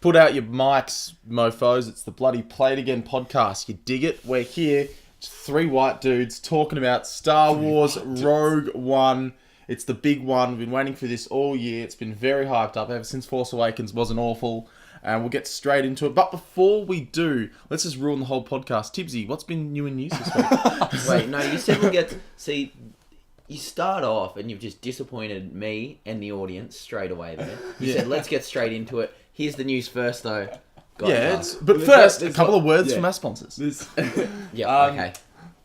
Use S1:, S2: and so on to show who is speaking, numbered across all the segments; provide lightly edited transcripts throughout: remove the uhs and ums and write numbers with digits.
S1: Put out your mics, mofos. It's the bloody Play It Again podcast. You dig it? We're here. It's 3 white dudes talking about Star Wars Rogue One. It's the big one. We've been waiting for this all year. It's been very hyped up ever since Force Awakens wasn't awful. And we'll get straight into it. But before we do, let's just ruin the whole podcast. Tibbsy, what's been new in news this week?
S2: Wait, no, you said we'll get... See, you start off and you've just disappointed me and the audience straight away there. You said, let's get straight into it. Here's the news first, though.
S1: But first, a couple of words from our sponsors.
S2: Okay.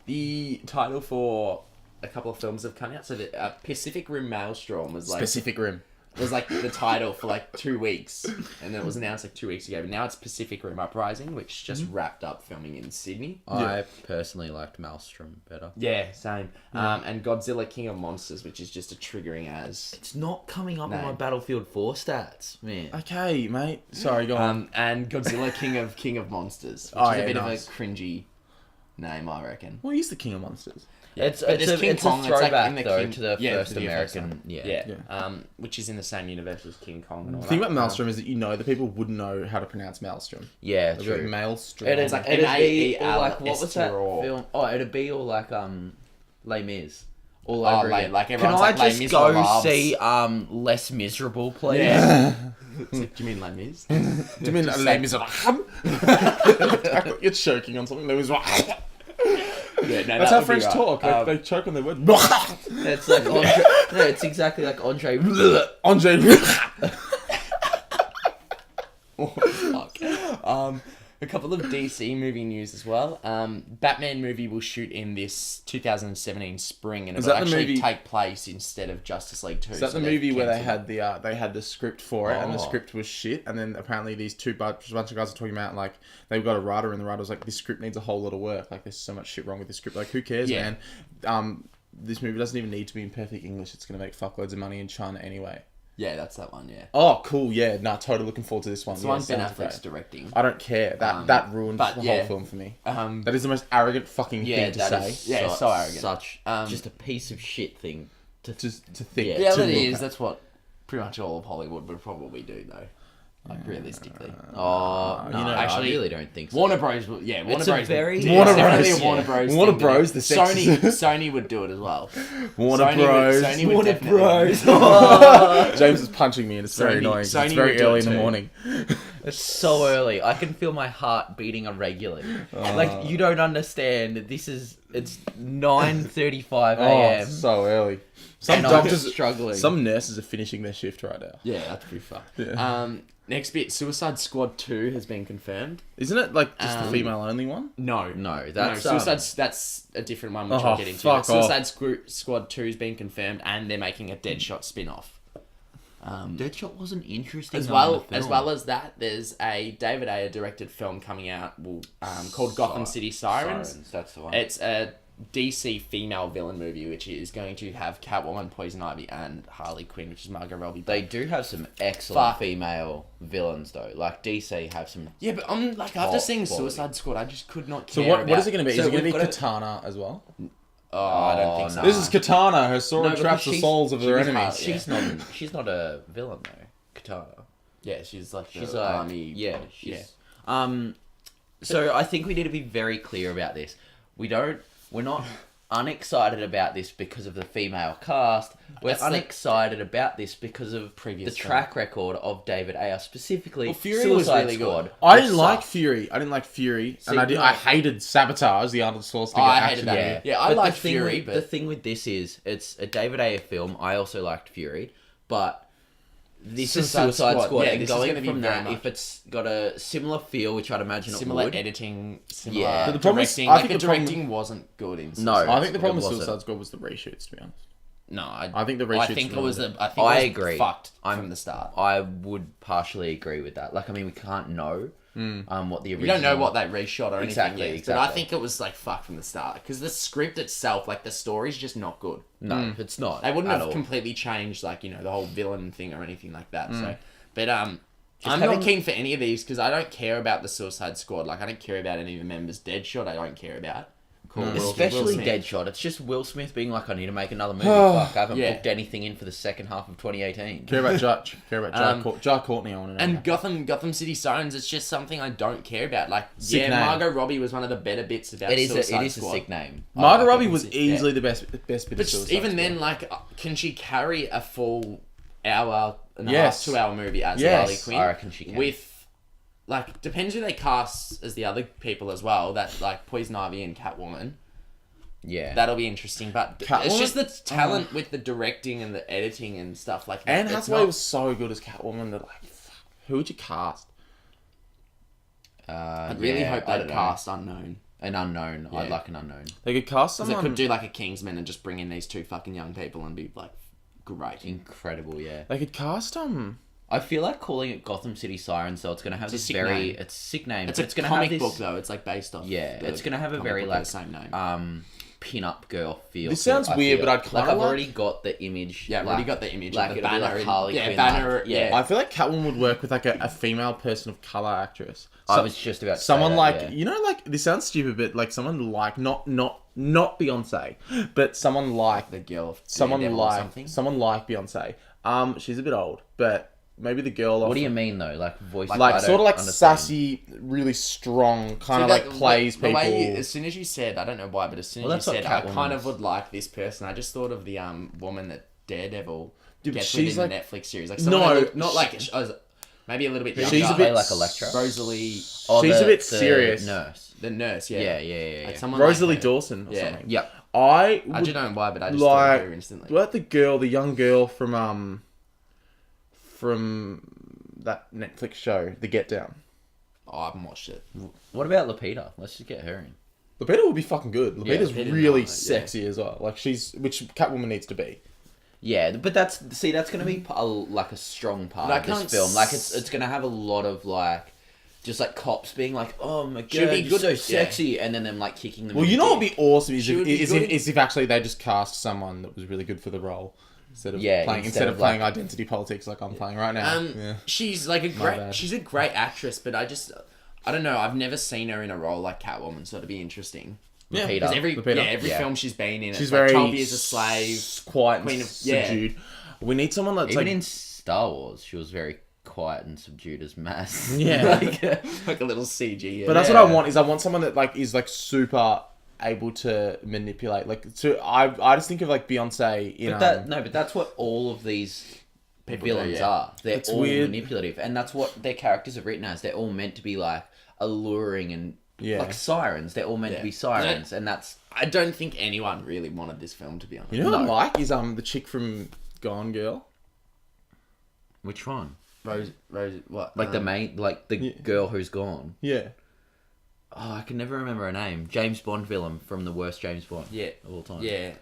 S3: The title for a couple of films have come out. So the Pacific Rim Maelstrom was like...
S1: Pacific Rim.
S3: Was like the title for like 2 weeks. And then it was announced like 2 weeks ago. But now it's Pacific Rim Uprising, which just wrapped up filming in Sydney.
S2: I personally liked Maelstrom better.
S3: Yeah, same. And Godzilla King of Monsters, which is just a triggering as...
S2: It's not coming up on my Battlefield 4 stats, man.
S1: Okay, mate. Sorry, go on.
S3: And Godzilla King of Monsters, which is a bit of a cringy name, I reckon.
S1: Well, he's the King of Monsters.
S3: Yeah.
S2: It's a throwback, to the first
S3: to the
S2: American...
S3: Which is in the same universe as King Kong and all
S1: The thing
S3: that.
S1: about Maelstrom is that the people wouldn't know how to pronounce Maelstrom.
S2: Yeah,
S1: They'd be
S2: true.
S1: like Maelstrom.
S2: It'd
S3: like
S2: be all like, what was that
S3: M-A-E-L-S-T-R-O.
S2: film? Oh, it'd be all like, Les Mis. All over again.
S3: like
S2: Can
S3: everyone's
S2: I
S3: like Les
S2: just
S3: Mis
S2: go
S3: loves.
S2: see, Less Miserable, please?
S3: Yeah. Do you mean Les Mis?
S1: Do you mean
S3: Just
S1: Les
S3: say-
S1: Miserables? You're choking on something.
S3: Yeah, no,
S1: That's
S3: that
S1: how
S3: would be
S1: French
S3: right.
S1: talk. They choke on their words.
S2: It's like Andre... No, it's exactly like Andre...
S1: Andre.
S3: A couple of DC movie news as well. Batman movie will shoot in this 2017 spring, and
S1: Is
S3: it'll
S1: that the
S3: actually
S1: movie-
S3: take place instead of Justice League 2.
S1: Is that
S3: so
S1: the
S3: they've
S1: movie where they
S3: cancelled
S1: had the script for it, and the
S2: Oh.
S1: script was shit, and then apparently these bunch of guys are talking about like they've got a writer, and the writer was like, this script needs a whole lot of work. Like there's so much shit wrong with this script. Like who cares,
S3: Yeah.
S1: man? This movie doesn't even need to be in perfect English. It's gonna make fuckloads of money in China anyway.
S3: Yeah, that's that one. Yeah,
S1: Oh, cool. Yeah, totally looking forward to this one.
S3: it's the one Ben
S1: sounds
S3: Affleck's
S1: great.
S3: directing.
S1: I don't care. That ruined
S3: but
S1: the
S3: yeah.
S1: whole film for me.
S3: Um,
S1: That is the most arrogant fucking
S2: Yeah,
S1: thing to
S2: that
S1: say.
S2: is
S3: Yeah, so arrogant.
S2: Such...
S3: Um,
S2: just a piece of shit thing to...
S1: Just to think.
S2: Yeah.
S1: to
S3: reality
S1: look
S3: is
S1: at.
S3: that's what pretty much all of Hollywood would probably do, though. Like realistically,
S2: Oh, no,
S3: actually,
S2: I really don't think so.
S3: Warner Bros. Warner
S2: It's a
S3: Bros.
S2: very-
S3: It's
S1: Warner
S3: definitely
S1: Bros.
S3: a Warner Bros.
S1: Warner
S3: thing,
S1: Bros,
S3: though.
S1: the sexist-
S3: Sony would do it as well.
S1: Warner
S3: Sony
S1: Bros.
S3: Would, Sony would
S2: Warner
S3: definitely-
S2: Bros.
S1: James is punching me and it's very
S3: Sony-
S1: annoying. 'cause
S3: Sony
S1: it's very
S3: would do
S1: early
S3: it
S1: in the
S3: too.
S1: morning.
S2: It's so early. I can feel my heart beating irregularly. Like, you don't understand. It's 9:35
S1: Oh,
S2: a.m.
S1: so early. Some
S2: and I'm
S1: doctors,
S2: struggling.
S1: some nurses are finishing their shift right now.
S3: Yeah, that's pretty fucked.
S1: Yeah.
S3: Next bit, Suicide Squad 2 has been confirmed.
S1: Isn't it like just the female only one?
S3: No,
S2: that's
S3: that's a different one, which
S1: Oh,
S3: I'll get into.
S1: fuck
S3: But
S1: off.
S3: Suicide Squad 2 has been confirmed, and they're making a Deadshot spin-off.
S2: Deadshot wasn't interesting.
S3: As well as that, there's a David Ayer directed film coming out called Gotham City Sirens.
S2: That's the one.
S3: It's a DC female villain movie, which is going to have Catwoman, Poison Ivy, and Harley Quinn, which is Margot Robbie.
S2: They do have some excellent
S3: Fuck.
S2: female villains though. Like DC have some.
S3: Yeah, but after
S2: Top
S3: seeing
S2: quality.
S3: Suicide Squad, I just could not
S1: So
S3: care.
S1: what is it going to be?
S2: So
S1: Is it going to
S2: we've
S1: be
S2: got a-
S1: Katana as well?
S3: Oh, I don't think so.
S2: no.
S1: This is Katana. Her sword
S2: No, because
S1: traps the
S2: she's-
S1: souls of
S3: she
S1: their
S3: was
S1: enemies.
S3: Harley, yeah.
S2: She's not a villain though. Katana.
S3: Yeah, she's like
S2: She's
S3: the
S2: like
S3: army.
S2: yeah. So I think we need to be very clear about this. We're not unexcited about this because of the female cast. We're
S3: That's the-
S2: unexcited about this because of
S3: Previous
S2: the track record of David Ayer, specifically
S3: Well, Fury was
S2: Suicide
S3: really
S2: Squad.
S3: good.
S1: I
S2: which
S1: didn't like
S2: sucked.
S1: Fury. And
S2: no.
S1: I hated Sabotage, the Arnold Schwarzenegger
S3: I
S1: action
S3: hated that.
S1: movie.
S3: Yeah, I
S2: But
S3: liked
S2: the thing
S3: Fury,
S2: with-
S3: but-
S2: the thing with this is it's a David Ayer film. I also liked Fury, but this is
S3: Suicide
S2: Suicide
S3: Squad.
S2: Squad,
S3: Yeah,
S2: and
S3: this is
S2: going
S3: gonna be
S2: from
S3: very
S2: that,
S3: much-
S2: if it's got a similar feel, which I'd imagine
S3: similar
S2: it would.
S3: editing, similar
S2: Yeah. But
S1: the problem is,
S3: directing.
S1: I
S3: Like
S1: think
S3: the
S1: the problem-
S3: directing wasn't good in.
S2: No.
S3: Suicide
S1: I think the problem
S2: It
S1: with
S2: wasn't.
S1: Suicide Squad was the reshoots, to be honest.
S3: No,
S1: I think the
S3: I
S1: reshoots
S3: think it
S1: ruined
S3: was
S1: it.
S3: I think
S2: I
S3: it was
S2: agree.
S3: fucked from the start.
S2: I would partially agree with that. Like, I mean, we can't know what the original...
S3: We don't know what they reshot or anything
S2: Exactly,
S3: yet, but I
S2: exactly.
S3: think it was like fucked from the start because the script itself, like the story's just not good.
S2: No, it's not.
S3: They wouldn't
S2: at
S3: have
S2: all.
S3: completely changed like the whole villain thing or anything like that. So, but I'm
S2: having-
S3: not keen for any of these because I don't care about the Suicide Squad. Like I don't care about any of the members. Deadshot, I don't care about. called
S2: Especially
S3: Will Smith.
S2: Deadshot. It's just Will Smith being like, I need to make another movie. Fuck, I haven't
S3: Yeah.
S2: booked anything in for the second half of 2018.
S1: Care about Judge. Care about Jar Courtney. I want to know.
S3: And Gotham City Sirens, it's just something I don't care about. Like,
S1: Sick name.
S3: Margot Robbie was one of the better bits about
S2: It is
S3: Suicide
S2: a
S3: Squad.
S2: sick name.
S1: Margot
S2: I like
S1: Robbie
S2: it.
S1: was easily the best bit
S3: But
S1: of Suicide
S3: even then,
S1: Squad.
S3: like, can she carry a full hour and a
S1: Yes.
S3: half, 2 hour movie as
S1: Yes.
S3: Harley Quinn?
S2: I reckon she can.
S3: With, like, depends who they cast as the other people as well. That, like, Poison Ivy and Catwoman.
S2: Yeah.
S3: That'll be interesting. But
S1: Catwoman?
S3: it's just the talent with the directing and the editing and stuff like that.
S1: Anne
S3: It's
S1: Hathaway
S3: not-
S1: was so good as Catwoman that like, fuck, who would you cast?
S3: I really
S2: yeah,
S3: hope
S2: I
S3: they
S2: don't know.
S3: cast Unknown.
S2: An unknown. I'd
S3: Yeah.
S2: like an unknown.
S1: They could cast
S3: Because it
S1: someone.
S3: could do like a Kingsman and just bring in these two fucking young people and be like great.
S2: Incredible, yeah.
S1: They could cast
S2: I feel like calling it Gotham City Sirens, though, it's going to have
S3: It's a
S2: this
S3: sick
S2: very...
S3: name.
S2: It's a sick name.
S3: It's
S2: but
S3: a
S2: it's gonna
S3: comic
S2: have this,
S3: book though. It's like based off.
S2: Yeah,
S3: the
S2: it's going to have a
S3: comic
S2: very,
S3: book with
S2: like,
S3: the same name.
S2: pin-up girl feel.
S1: This
S2: to it,
S1: sounds
S2: I
S1: weird,
S2: feel.
S1: but I'd kinda
S2: like... I've
S1: like-
S2: already got the image.
S3: Yeah, I've
S2: like,
S3: already got the image
S2: like
S3: of the
S2: it'll be
S3: banner.
S2: like Harley
S3: yeah,
S2: Quinn,
S3: banner.
S2: like-
S3: yeah.
S1: I feel like Catwoman would work with like a female person of color actress.
S2: I
S1: So-
S2: was just about to say
S1: someone
S2: that,
S1: like
S2: yeah.
S1: you know, like this sounds stupid, but like someone like not Beyonce, but someone like
S3: the girl.
S1: someone
S3: Daredevil or
S1: like
S3: something.
S1: someone like Beyonce. She's a bit old, but maybe the girl.
S2: What
S1: off-
S2: do you mean, though? Like, voice...
S1: Like
S2: I
S1: sort of
S2: don't
S1: like
S2: understand.
S1: sassy, really strong, kind
S3: See,
S1: of
S3: that-
S1: like plays
S3: the
S1: people.
S3: way you- as soon as you said, I don't know why, but as soon
S2: Well,
S3: as you
S2: that's
S3: said,
S2: what
S3: I
S2: Catwoman
S3: kind of
S2: is.
S3: would like this person. I just thought of the woman that Daredevil
S1: Dude,
S3: gets
S1: she's
S3: within
S1: like-
S3: the Netflix series. Like
S1: No,
S3: someone that looked- not
S1: she-
S3: like maybe a little bit
S1: She's
S3: younger.
S1: a bit-
S2: Play like Electra.
S3: Rosalie,
S2: Oh,
S1: She's a bit
S2: the
S1: serious.
S2: nurse.
S3: the nurse. Yeah,
S2: Yeah, yeah, yeah.
S3: Like
S2: yeah.
S3: someone
S1: Rosalie
S3: like her.
S1: Dawson or
S3: Yeah.
S1: something.
S2: Yep.
S1: I
S3: I
S1: would
S3: don't know why, but I just thought
S1: like
S3: of her instantly.
S1: what the young girl from that Netflix show, The Get Down.
S3: Oh, I haven't watched it.
S2: What about Lupita? Let's just get her in.
S1: Lupita would be fucking good. Lupita's
S3: Lupita
S1: really
S3: Nyong'o, yeah.
S1: sexy as well. Like which Catwoman needs to be.
S2: Yeah, but that's going to be like a strong part
S3: But I
S2: of this
S3: can't
S2: film. Like, it's going to have a lot of like, just like cops being like, "Oh my god,
S3: She'll be
S2: you're
S3: good-
S2: so
S3: yeah.
S2: sexy," and then them like kicking them.
S1: Well,
S2: in
S1: you
S2: the
S1: know what would
S2: dick.
S1: be awesome is
S3: She would be good in-
S1: if actually they just cast someone that was really good for the role instead of
S2: Yeah,
S1: playing
S2: instead of,
S1: playing
S2: like-
S1: identity politics like I'm playing right now. Yeah.
S3: She's like a
S1: bad.
S3: great. She's a great actress, but I don't know. I've never seen her in a role like Catwoman, so it'd be interesting.
S1: Yeah.
S2: Lupita.
S3: Because every
S1: Lupita.
S2: Yeah.
S3: film she's been in,
S1: She's
S3: it's
S1: very
S3: like 12 Years a Slave.
S1: quiet
S3: Queen
S1: and
S3: of- yeah.
S1: subdued. We need someone that's
S2: Even
S1: like
S2: in Star Wars, she was very quiet and subdued as mass.
S1: Yeah.
S3: Like a little CG. Yeah.
S1: But that's
S2: Yeah.
S1: what I want. Is I want someone that like is like super able to manipulate. Like, I just think of like Beyonce. You know,
S2: But that's what all of these
S3: People
S2: villains
S3: do, yeah.
S2: are. They're
S1: It's
S2: all
S1: weird.
S2: manipulative, and that's what their characters are written as. They're all meant to be like alluring and
S1: Yeah.
S2: like sirens. They're all meant to
S3: Yeah.
S2: be sirens, and that's
S3: I don't think anyone really wanted this film, to be honest.
S1: you know what I
S2: No.
S1: like is the chick from Gone Girl.
S2: which one?
S3: Rose, what?
S2: Like the main, like the
S1: Yeah.
S2: girl who's gone.
S1: Yeah.
S2: Oh, I can never remember her name. James Bond villain from the worst James Bond
S3: Yeah.
S2: of all time.
S3: Yeah.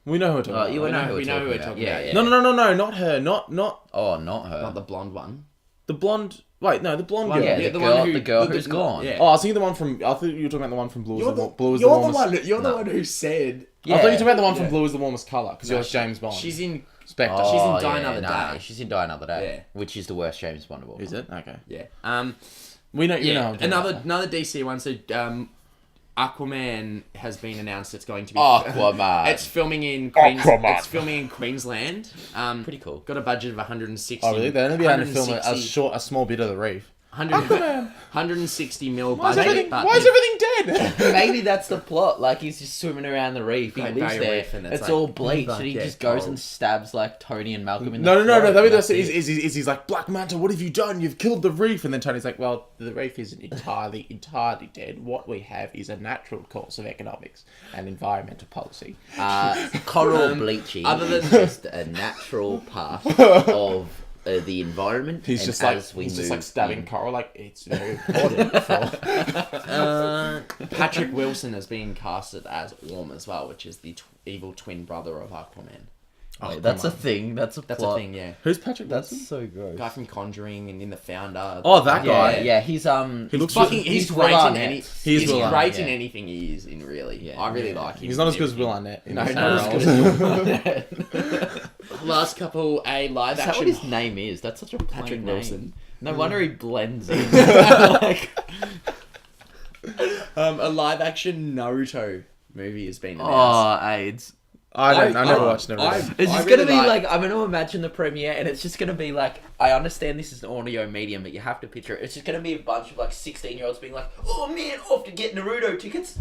S1: We know who we're talking about.
S2: You
S1: right?
S2: know
S3: know-
S2: who
S3: we know who
S2: we're
S3: we're
S2: talking
S3: talking
S2: about.
S3: about.
S2: Yeah,
S1: No, not her. Not
S2: Oh, not her.
S3: Not the blonde one.
S1: the blonde. Wait, no, the blonde girl.
S2: yeah,
S3: Yeah,
S2: the
S3: the one
S2: girl
S3: who-
S2: who's gone.
S3: yeah.
S1: Oh, I was thinking the one from. I thought you were talking about the one from Blue.
S3: You're
S1: is the,
S3: the,
S1: Blue is
S3: you're
S1: the
S3: the
S1: warmest.
S3: one. You're the
S2: No.
S3: one who said.
S1: I thought you were talking about the one
S3: Yeah.
S1: from Blue is the warmest color because you're like James Bond.
S3: She's in.
S1: Spectre.
S2: Oh,
S3: She's in Die
S2: yeah,
S3: Another
S2: nah,
S3: Day.
S2: She's in Die Another Day,
S3: Yeah.
S2: which is the worst James Bond of all.
S1: Is it? Okay.
S3: Yeah.
S1: We know. You know.
S3: Yeah.
S1: who I'm talking about.
S3: Another DC one. So Aquaman has been announced. It's going to be.
S2: Aquaman.
S3: It's filming in It's filming in Queensland.
S2: Pretty cool.
S3: Got a budget of 160.
S1: Oh really? They're only going to film
S3: 160
S1: a small bit of the reef.
S3: 100
S1: Aquaman.
S3: 160 mil
S1: Why is
S3: budget.
S1: everything?
S3: but
S1: Why is everything dead?
S2: Maybe that's the plot. Like he's just swimming around the reef. He
S3: Great
S2: lives
S3: Barrier
S2: there.
S3: Reef and it's
S2: It's
S3: like,
S2: all bleached,
S3: fuck,
S2: and he
S3: yeah,
S2: just goes
S3: cold.
S2: and stabs like Tony and Malcolm in the
S1: No.
S2: throat,
S1: That'd be
S2: and that's it.
S1: is he's like Black Manta. What have you done? You've killed the reef. And then Tony's like, well, the reef isn't entirely dead. What we have is a natural course of economics and environmental policy.
S2: Coral bleaching
S3: other than-
S2: is just a natural part of the environment.
S1: He's
S2: and
S1: just like
S2: as we
S1: he's just
S2: move
S1: like stabbing
S2: in-
S1: coral. Like it's very important.
S3: Patrick Wilson has been casted as Orm as well, which is the evil twin brother of Aquaman.
S2: Wait, that's
S1: come
S2: a thing. That's a
S3: That's
S2: plot.
S3: a thing, yeah.
S1: Who's Patrick?
S2: That's
S1: Wilson?
S2: so gross.
S3: Guy from Conjuring and in The Founder.
S1: Oh, that
S2: Yeah,
S1: guy.
S2: yeah. He's
S1: He looks
S3: Fucking,
S2: he's
S3: he's great
S2: Will
S3: in
S2: Arnett.
S3: any.
S1: He's
S3: He's
S1: Will
S3: great
S2: Arnett,
S3: in
S2: yeah.
S3: anything he is in. Really,
S2: Yeah.
S3: I really like him.
S1: He's not as good as Will Arnett. In
S3: No,
S1: the
S3: not as
S1: same
S3: good
S1: role.
S3: as Last couple, a live
S2: Is that what
S3: action.
S2: his name is? That's such a plain
S3: Patrick
S2: name.
S3: Wilson.
S2: No wonder he blends in. Like,
S3: A live action Naruto movie has been announced.
S2: Oh, AIDS.
S1: I never watched Naruto.
S2: It's just
S3: really
S2: gonna be like I'm gonna imagine the premiere, and it's just gonna be like I understand this is an audio medium, but you have to picture it. It's just gonna be a bunch of like 16-year-olds being like, "Oh man, off to get Naruto tickets."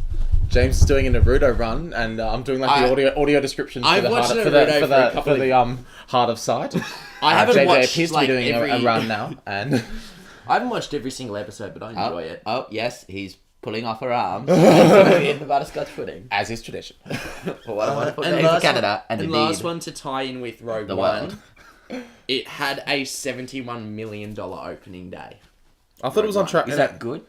S1: James is doing a Naruto run, and I'm doing like the audio descriptions for
S3: I've
S1: the
S3: watched
S1: heart of,
S3: Naruto for a couple
S1: heart of sight.
S3: I haven't
S1: JJ
S3: watched
S1: appears to
S3: like
S1: be doing
S3: every.
S1: a run now, and
S3: I haven't watched every single episode, but I enjoy it.
S2: Oh yes, he's pulling off her arms in the butterscotch pudding.
S1: as is tradition.
S2: What a wonderful
S3: And
S2: day for
S3: last
S2: Canada, and
S3: and
S2: indeed
S3: last one to tie in with Rogue
S2: the
S3: One.
S2: world.
S3: It had a $71 million opening day.
S1: I thought it was on track.
S2: Is that good?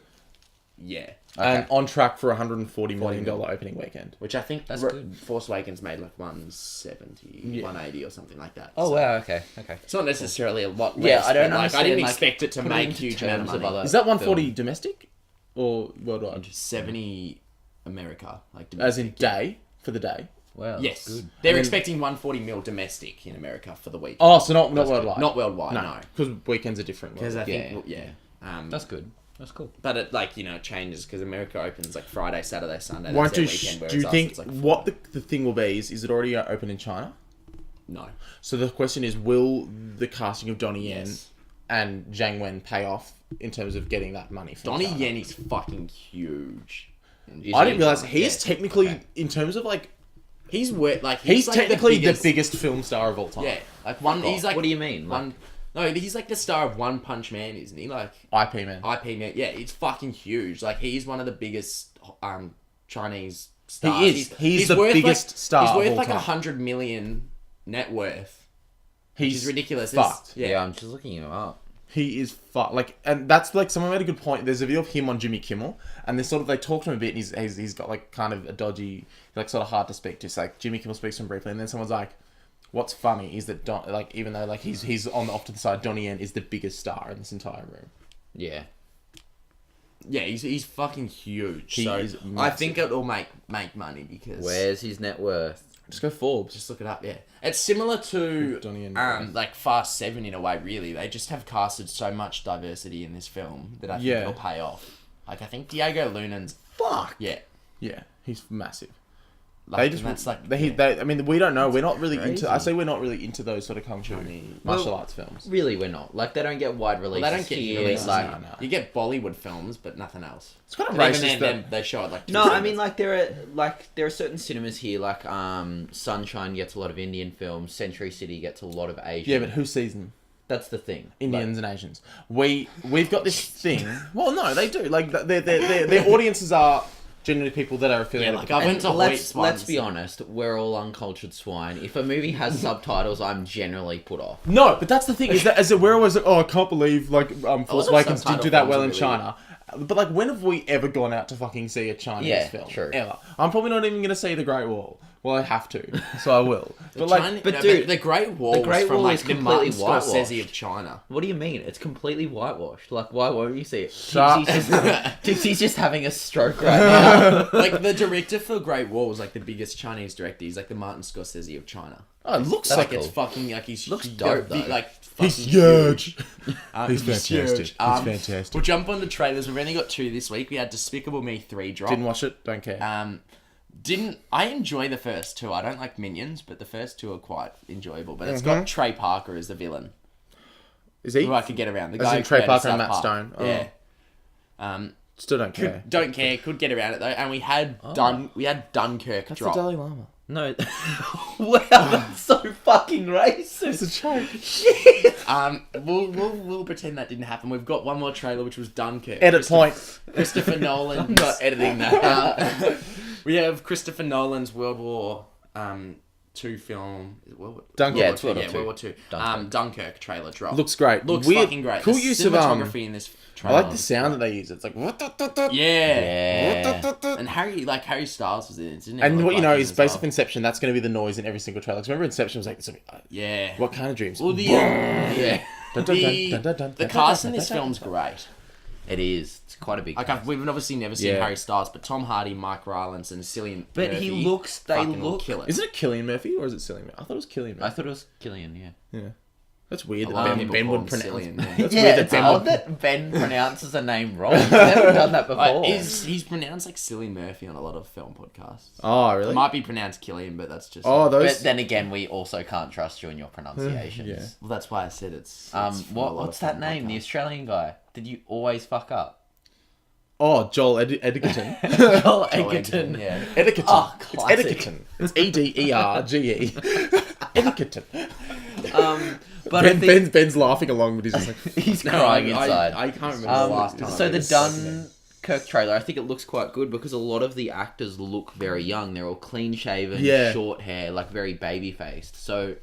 S3: Yeah.
S1: and on track for $140 million opening weekend.
S3: Which I think
S2: That's good.
S3: Force Awakens made like 170, 180 or something like that.
S2: Oh
S3: So
S2: wow, okay.
S3: It's not necessarily a lot less.
S2: Yeah, I don't
S3: but, like, I didn't
S2: understand, like,
S3: expect it to
S2: put it
S3: make
S2: into
S3: huge amount of
S2: terms of
S3: money.
S2: other-
S1: Is that 140 domestic or worldwide?
S3: 70 America, like
S1: As in
S3: domestic.
S1: day for the day.
S2: Wow.
S3: Yes,
S2: Good.
S3: they're
S1: then-
S3: expecting 140 mil domestic in America for the week.
S1: Oh, so not worldwide.
S3: Not worldwide,
S1: no,
S3: no.
S1: because weekends are different.
S3: Because I
S2: Yeah.
S3: think, yeah.
S2: That's good. That's cool.
S3: But it it changes because America opens like Friday, Saturday, Sunday.
S1: Why
S3: That's
S1: do
S3: their weekend, whereas
S1: do you
S3: us,
S1: think
S3: it's like
S1: what the thing will be is it already open in China?
S3: no?
S1: So the question is, will the casting of Donnie Yen
S3: Yes.
S1: and Zhang Wen pay off in terms of getting that money from
S3: Donnie
S1: China?
S3: Yen is fucking huge.
S1: I didn't realize he's
S3: Yes.
S1: technically,
S3: Okay.
S1: in terms of like,
S3: He's
S1: he's
S3: like
S1: technically the biggest film star of all time.
S3: Yeah, like one. He's like
S2: What do you mean?
S3: one? No, he's like the star of One Punch Man, isn't he? Like
S1: IP man.
S3: IP man. Yeah, it's fucking huge. Like he's one of the biggest Chinese stars.
S1: He is. He's the
S3: worth,
S1: biggest star
S3: He's
S1: of
S3: worth
S1: all
S3: like
S1: time.
S3: 100 million net worth. Which
S1: He's
S3: is ridiculous.
S1: fucked.
S2: Yeah. I'm just looking him up.
S1: He is fucked. Like, and that's like someone made a good point. There's a video of him on Jimmy Kimmel, and they talk to him a bit, and he's got like kind of a dodgy, like sort of hard to speak to. It's like Jimmy Kimmel speaks to him briefly, and then someone's like, "What's funny is that even though like he's on off to the side, Donnie Yen is the biggest star in this entire room."
S2: Yeah.
S3: Yeah, he's fucking huge.
S1: He
S3: so
S1: is
S3: I
S1: massive.
S3: think it'll make money because
S2: Where's his net worth?
S1: Just go Forbes.
S3: just look it up. Yeah, it's similar to
S1: Donnie Yen.
S3: like Fast 7 in a way. Really, they just have casted so much diversity in this film that I think
S1: Yeah.
S3: it'll pay off. Like I think Diego Lunen's
S1: Fuck.
S3: yeah.
S1: Yeah, he's massive.
S3: Like,
S1: They just
S3: and that's like
S1: they I mean, we don't know. We're not really
S2: Crazy.
S1: into. I say we're not really into those sort of kung fu martial arts films.
S2: Really, we're not. Like, they don't get wide
S3: well,
S2: releases.
S3: they don't get
S2: here,
S3: releases.
S2: like.
S1: no.
S3: You get Bollywood films, but nothing else.
S1: It's kind of
S3: And
S1: racist.
S3: even then,
S1: that-
S3: they show it like
S2: No,
S3: 2
S2: I mean,
S3: seconds.
S2: there are certain cinemas here, like Sunshine gets a lot of Indian films, Century City gets a lot of Asian.
S1: yeah, but who sees them?
S2: That's the thing.
S1: Indians and Asians. We've got this thing. Well, no, they do. Like their audiences are generally people that are
S3: yeah,
S1: affiliated.
S3: like
S1: with
S3: I went to
S2: let's
S3: Hoyt's
S2: be
S3: once.
S2: honest, we're all uncultured swine. If a movie has subtitles, I'm generally put off.
S1: No, but that's the thing is that we're always like, oh, I can't believe like Force
S3: of
S1: Awakens didn't
S3: subtitle
S1: do that
S3: films
S1: well
S3: are
S1: in
S3: really
S1: China. But like, when have we ever gone out to fucking see a Chinese
S2: Yeah,
S1: film?
S2: true.
S1: Ever? I'm probably not even gonna see The Great Wall. Well, I have to, so I will. But like,
S2: but dude,
S3: the Great Wall,
S2: the Great
S3: was from
S2: Wall
S3: like
S2: is
S3: the
S2: completely
S3: Martin Scorsese
S2: whitewashed.
S3: of China.
S2: What do you mean? It's completely whitewashed. Like, why won't you see it?
S1: Shut-
S2: Dixie's just having a stroke right now.
S3: Like the director for Great Wall was like the biggest Chinese director. He's like the Martin Scorsese of China.
S1: oh, it looks
S2: That's
S1: like
S3: Like
S2: cool.
S3: it's fucking like he's
S2: Looks
S3: got a
S2: dope,
S3: big,
S2: though.
S3: like
S1: he's
S3: fucking
S1: huge.
S3: He's
S1: fantastic.
S3: huge.
S1: He's fantastic.
S3: We'll jump on the trailers. We've only got 2 this week. We had Despicable Me 3 drop.
S1: Didn't watch it. Don't care.
S3: I enjoy the first 2. I don't like Minions, but the first 2 are quite enjoyable. But it's got Trey Parker as the villain,
S1: Is he?
S3: who I could get around. The
S1: As
S3: guy
S1: in
S3: who
S1: Trey
S3: created
S1: Parker and
S3: South
S1: Matt
S3: Park.
S1: Stone. Oh.
S3: Yeah.
S1: Still don't care.
S3: Don't care. Could get around it though. And we had Dunkirk
S1: That's
S3: drop.
S1: the Dalai Lama.
S2: No. Wow, that's so fucking racist.
S1: It's a joke.
S2: Shit.
S3: We'll pretend that didn't happen. We've got one more trailer, which was Dunkirk.
S1: Edit point.
S3: Christopher Nolan.
S2: I'm not editing that.
S3: We have Christopher Nolan's World War II film.
S1: Dunkirk.
S2: Yeah, it's World War
S3: Yeah,
S2: II.
S3: World War II.
S2: Dunkirk.
S3: Dunkirk trailer drop.
S1: Looks great.
S3: Looks
S1: Weird,
S3: fucking great.
S1: Cool
S3: The
S1: use of
S3: cinematography in this
S1: I
S3: trailer.
S1: like the sound that they use. It's like
S3: Yeah.
S2: Yeah.
S3: And Harry Styles was in it. Didn't
S1: And
S3: look
S1: what you
S3: like
S1: know
S3: him
S1: is
S3: as
S1: based
S3: well.
S1: off Inception. That's going to be the noise in every single trailer. 'Cause remember Inception was like,
S3: Yeah.
S1: what kind of dreams?
S3: Well, the
S2: Yeah.
S1: Dun, dun, dun, dun, dun, dun,
S3: the
S1: dun,
S3: cast
S1: dun,
S3: in this
S1: dun, dun,
S3: film's
S1: dun.
S3: great.
S2: It is. It's quite a big.
S3: Like we've obviously never seen
S1: Yeah.
S3: Harry Styles, but Tom Hardy, Mike Rylance, and Cillian
S2: But
S3: Murphy
S2: he looks. They
S3: fucking will
S2: look.
S3: kill it.
S1: Isn't it Cillian Murphy or is it Cillian Murphy? I thought it was Cillian Murphy.
S2: I thought it was Killian. Yeah.
S1: Yeah. That's weird
S3: A
S1: that
S3: lot of
S1: Ben,
S3: people
S1: Ben
S3: call
S1: would
S3: him
S1: pronounce.
S3: Cillian, yeah.
S1: That's
S2: Yeah,
S1: weird that
S2: it's
S1: Ben
S2: odd
S1: would.
S2: that Ben pronounces a name wrong. He's never done that before.
S3: He's pronounced like Silly Murphy on a lot of film podcasts.
S1: Oh,
S3: It
S1: really?
S3: might be pronounced Killian, but that's just.
S1: Oh, those.
S2: But then again, we also can't trust you in your pronunciations.
S1: Yeah.
S3: Well, that's why I said it's. from a lot
S2: What's
S3: of
S2: that
S3: film
S2: name? The
S3: podcasts.
S2: Australian guy. Did you always fuck up?
S1: Oh, Joel Edgerton.
S2: Joel
S3: Joel
S2: Edgerton.
S3: Edgerton, yeah.
S1: Edgerton.
S2: Oh,
S1: It's
S2: classic.
S1: Edgerton. It's Ederge. Edgerton.
S2: But I think
S1: Ben's laughing along, but he's just like.
S2: he's
S3: No,
S2: crying inside.
S3: I can't remember the last time.
S2: So
S3: I
S2: the
S3: was talking
S2: Dunkirk trailer, I think it looks quite good because a lot of the actors look very young. They're all clean shaven,
S1: Yeah.
S2: short hair, like very baby faced. So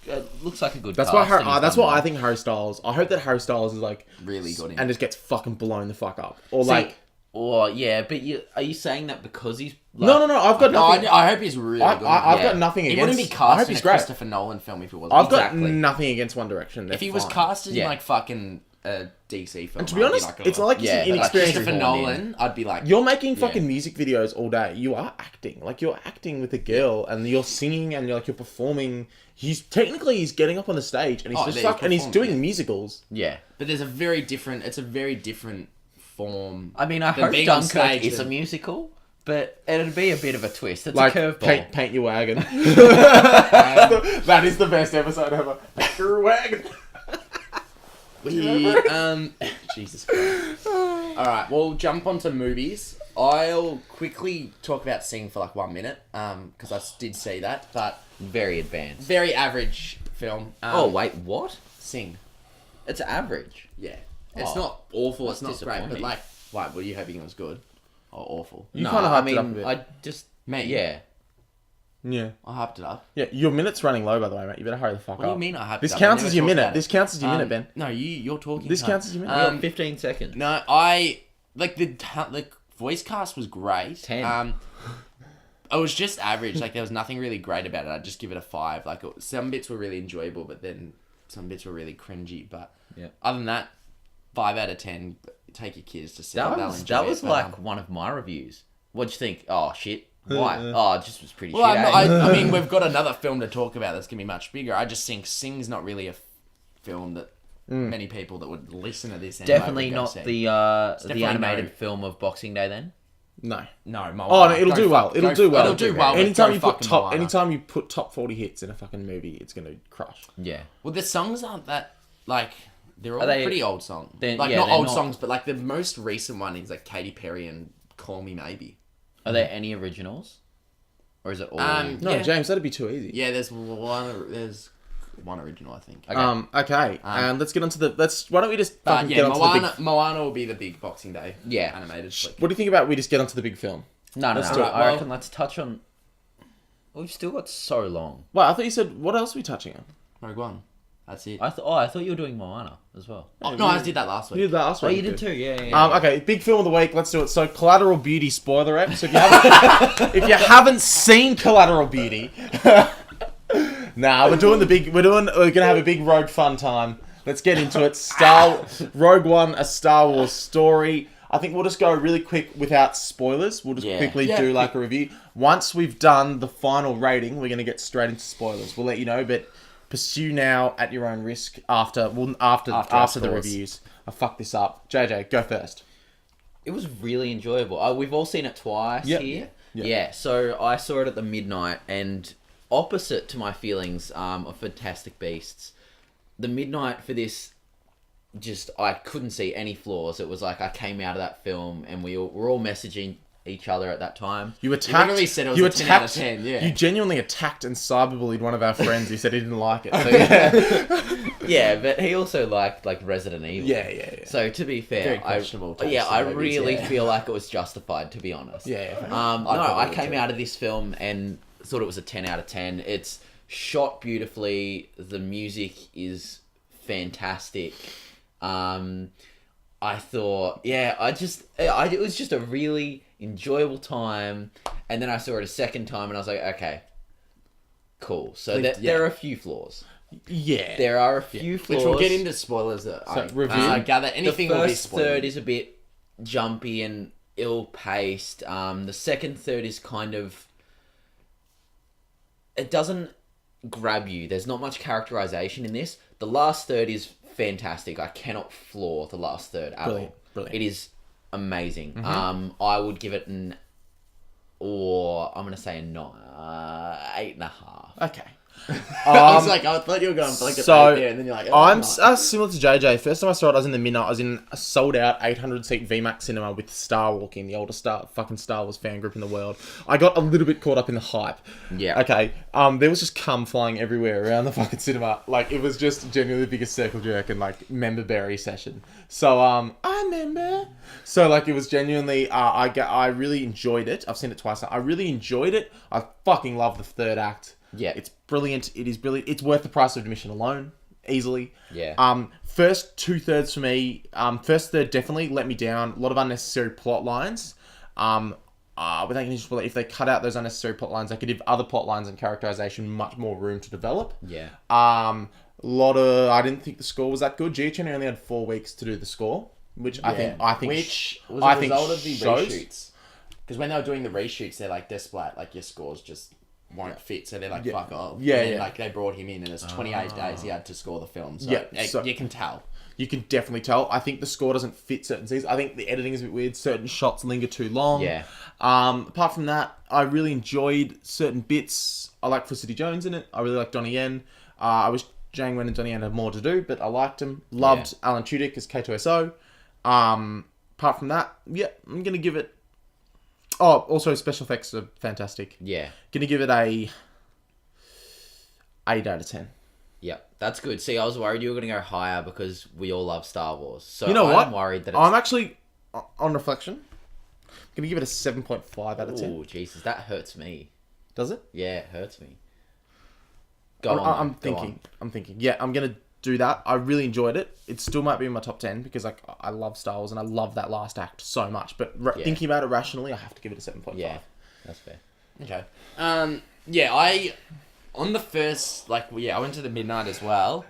S2: it looks like a good.
S1: That's
S2: cast
S1: why.
S2: and he's
S1: That's
S2: done
S1: what I
S2: well.
S1: think. Harry Styles. I hope that Harry Styles is like
S3: Really got him.
S1: and just gets fucking blown the fuck up, or
S2: See,
S1: like.
S2: or yeah, but are you saying that because he's like,
S1: No. I've got
S3: No,
S1: nothing.
S3: I hope he's really good.
S1: I've
S2: yeah.
S1: got nothing
S3: He
S1: against.
S3: wouldn't be
S1: I
S3: cast
S1: hope
S3: in
S1: he's
S3: a
S1: great.
S3: Christopher Nolan film if he wasn't.
S1: I've got
S2: Exactly.
S1: nothing against One Direction.
S3: If he
S1: They're
S3: was
S1: fine.
S3: casted
S2: Yeah.
S3: in like fucking a DC film.
S1: And to be honest, it's not like
S2: Yeah,
S1: it's
S2: but
S1: an
S2: like
S1: inexperienced.
S3: Christopher
S2: Born in.
S3: Nolan. I'd be like,
S1: You're making
S3: Yeah.
S1: fucking music videos all day. You are acting. Like you're acting with a girl and you're singing and you're performing. He's getting up on the stage and he's
S3: Oh,
S1: just
S3: yeah, he's
S1: and he's
S3: performing,
S1: doing
S3: yeah.
S1: musicals.
S2: Yeah,
S3: but there's a very different. It's a very different form.
S2: I mean, I
S3: than
S2: hope
S3: being on
S2: Dunkirk
S3: stage
S2: is a
S3: than-
S2: musical, but it'd be a bit of a twist. It's
S1: Like
S2: a curveball.
S1: paint your wagon. That is the best episode ever. Paint your wagon.
S3: Jesus Christ. All right, we'll jump onto movies. I'll quickly talk about Sing for like 1 minute, because I did see that, but
S2: Very advanced.
S3: very average film.
S2: Oh wait, what?
S3: Sing.
S2: It's average.
S3: Yeah, it's
S2: Oh,
S3: not awful. It's
S2: that's
S3: not great, but
S2: disappointing.
S3: like, what were you hoping it was good or awful?
S1: You
S2: No,
S1: kind of
S2: I
S1: hyped it up a
S2: mean,
S1: bit.
S2: I just
S3: Me?
S2: yeah.
S1: Yeah.
S3: I hyped it up.
S1: Yeah. Your minute's running low, by the way, mate. You better hurry the fuck
S3: What do
S1: up.
S3: you mean I hyped
S1: This
S3: it up?
S1: counts
S3: I
S1: as
S3: never
S1: your
S3: talked
S1: minute.
S3: about
S1: This
S3: it.
S1: counts as your minute, Ben.
S3: No, you're talking.
S1: This
S3: cunt.
S1: counts as your minute.
S2: You
S3: Um,
S2: got 15 seconds.
S3: No, like the voice cast was great.
S2: 10.
S3: It was just average. Like there was nothing really great about it. I'd just give it a 5. Like some bits were really enjoyable, but then some bits were really cringy. But
S2: Yeah.
S3: other than that, 5 out of 10. Take your kids to see it. They'll enjoy
S2: That
S3: it,
S2: was
S3: but,
S2: like one of my reviews. What'd you think? Oh shit. Why? Oh, it just was pretty
S3: Well,
S2: shit.
S3: I mean, we've got another film to talk about that's gonna be much bigger. I just think Sing's not really a film that many people that would listen to this anyway
S2: Definitely
S3: would go
S2: not
S3: see.
S2: the
S3: definitely
S2: animated
S3: no.
S2: film of Boxing Day then.
S1: No.
S3: No, Moana.
S1: Oh no, it'll
S3: Go
S1: do well.
S3: fuck-
S1: It'll
S3: go-
S1: do well.
S3: It'll do well. but
S1: Anytime
S3: go
S1: you put
S3: fucking
S1: top,
S3: Moana.
S1: anytime you put top 40 hits in a fucking movie, it's gonna crush.
S2: Yeah.
S3: Well, the songs aren't that like they're all
S2: Are they-
S3: pretty old songs.
S2: They're-
S3: Like
S2: yeah,
S3: not
S2: they're
S3: old
S2: not-
S3: songs, but like the most recent one is like Katy Perry and Call Me Maybe.
S2: Are there any originals? Or is it all?
S1: No,
S3: Yeah.
S1: James, that'd be too easy.
S3: Yeah, there's one original, I think.
S2: Okay.
S1: Okay. And let's get on to the. Why don't we just
S3: But
S1: fucking
S3: yeah,
S1: get onto the big.
S3: Moana will be the big Boxing Day.
S2: Yeah.
S3: animated. Flick.
S1: What do you think about we just get onto the big film?
S2: no.
S1: let's do it.
S2: I
S3: Well-
S2: reckon let's touch on. We've still got so long.
S1: Well, I thought you said what else are we touching on?
S3: Rogue One. That's it.
S2: I thought you were doing Moana as well.
S3: Oh, no, I did that last
S1: You
S3: week.
S1: did that last
S2: Oh,
S1: week.
S2: you did too. Yeah.
S1: Okay, big film of the week. Let's do it. So, Collateral Beauty spoiler app. So if you haven't seen Collateral Beauty, we're doing the big. We're gonna have a big Rogue fun time. Let's get into it. Rogue One, a Star Wars story. I think we'll just go really quick without spoilers. We'll just
S2: Yeah.
S1: quickly
S3: Yeah.
S1: do like a review. Once we've done the final rating, we're gonna get straight into spoilers. We'll let you know, but pursue now at your own risk after
S3: our
S1: the
S3: scores.
S1: reviews. I fucked this up. JJ, go first.
S2: It was really enjoyable. We've all seen it twice
S1: Yep.
S2: here.
S1: Yep.
S2: Yeah, so I saw it at the midnight, and opposite to my feelings of Fantastic Beasts, the midnight for this, just I couldn't see any flaws. It was like I came out of that film, and we were all messaging each other at that time.
S1: You attacked.
S3: literally said it was
S1: you
S3: a 10 out of
S1: attacked.
S3: 10, yeah.
S1: You genuinely attacked and cyberbullied one of our friends who said he didn't like it. So yeah,
S2: Yeah, but he also liked like Resident Evil.
S1: yeah.
S2: So to be fair,
S3: Very questionable taste
S2: I
S3: in movies,
S2: really
S3: yeah.
S2: feel like it was justified, to be honest.
S1: Yeah.
S2: No,
S3: probably
S2: I
S3: would
S2: came
S3: too.
S2: out of this film and thought it was a 10 out of 10. It's shot beautifully. The music is fantastic. I thought, it was just a really enjoyable time. And then I saw it a second time and I was like, okay, cool. So there are a few flaws.
S1: Yeah.
S2: There are a few flaws.
S3: Which we'll get into spoilers.
S1: review?
S3: I gather anything
S2: The
S3: will be
S2: first
S3: spoiled.
S2: third is a bit jumpy and ill-paced. The second third is kind of... It doesn't grab you. There's not much characterization in this. the last third is fantastic. I cannot flaw the last third at
S1: Brilliant,
S2: all.
S1: brilliant.
S2: It is amazing. I would give it I'm gonna say a 8.5.
S1: Okay.
S3: I was like, I thought you were going for like a
S1: So,
S3: eight there, and then you're like,
S1: I'm
S3: no.
S1: similar to JJ. First time I saw it, I was in the midnight. I was in a sold out 800 seat VMAX cinema with Star Walking, the oldest fucking Star Wars fan group in the world. I got a little bit caught up in the hype.
S2: Yeah.
S1: Okay. There was just cum flying everywhere around the fucking cinema. Like, it was just genuinely the biggest circle jerk and like member berry session. So I remember. So like, it was genuinely. I really enjoyed it. I've seen it twice now. I really enjoyed it. I fucking love the third act.
S2: Yeah.
S1: It's brilliant. It is brilliant. It's worth the price of admission alone, easily.
S2: Yeah.
S1: First 2/3 for me. First third definitely let me down. A lot of unnecessary plot lines. Without getting into spoiler, if they cut out those unnecessary plot lines, they could give other plot lines and characterization much more room to develop.
S2: Yeah.
S1: I didn't think the score was that good. Giacchino only had 4 weeks to do the score, which I think
S3: which was
S1: I
S3: a
S1: think
S3: result of the
S1: shows.
S3: reshoots. Because when they were doing the reshoots, they're like, Desplat, like your scores just won't fit, so they're like, fuck off.
S1: Yeah,
S3: and then,
S1: yeah.
S3: like they brought him in, and it's 28 days he had to score the film. So,
S1: Yeah,
S3: yeah,
S1: so-
S3: you can tell.
S1: You can definitely tell. I think the score doesn't fit certain scenes. I think the editing is a bit weird. Certain shots linger too long.
S2: Yeah.
S1: Apart from that, I really enjoyed certain bits. I like Felicity Jones in it. I really like Donnie Yen. I wish Jang Wen and Donnie Yen had more to do, but I liked him. Loved Alan Tudyk as K2SO. Apart from that, yeah, I'm going to give it... Oh, also special effects are fantastic.
S2: Yeah.
S1: Going to give it a 8 out of 10.
S2: Yep, that's good. See, I was worried you were going to go higher because we all love Star Wars. So
S1: You know what?
S2: I'm worried that it's...
S1: I'm actually, on reflection, going to give it a 7.5 out of 10.
S2: Oh, Jesus, that hurts me.
S1: Does it?
S2: Yeah, it hurts me. Go on.
S1: I'm
S2: Go
S1: thinking.
S2: on.
S1: I'm thinking. Yeah, I'm gonna do that. I really enjoyed it. It still might be in my top 10 because like I love Star Wars and I love that last act so much. But thinking about it rationally, I have to give it a 7.5.
S2: Yeah, that's fair.
S3: Okay. On the first, I went to the midnight as well.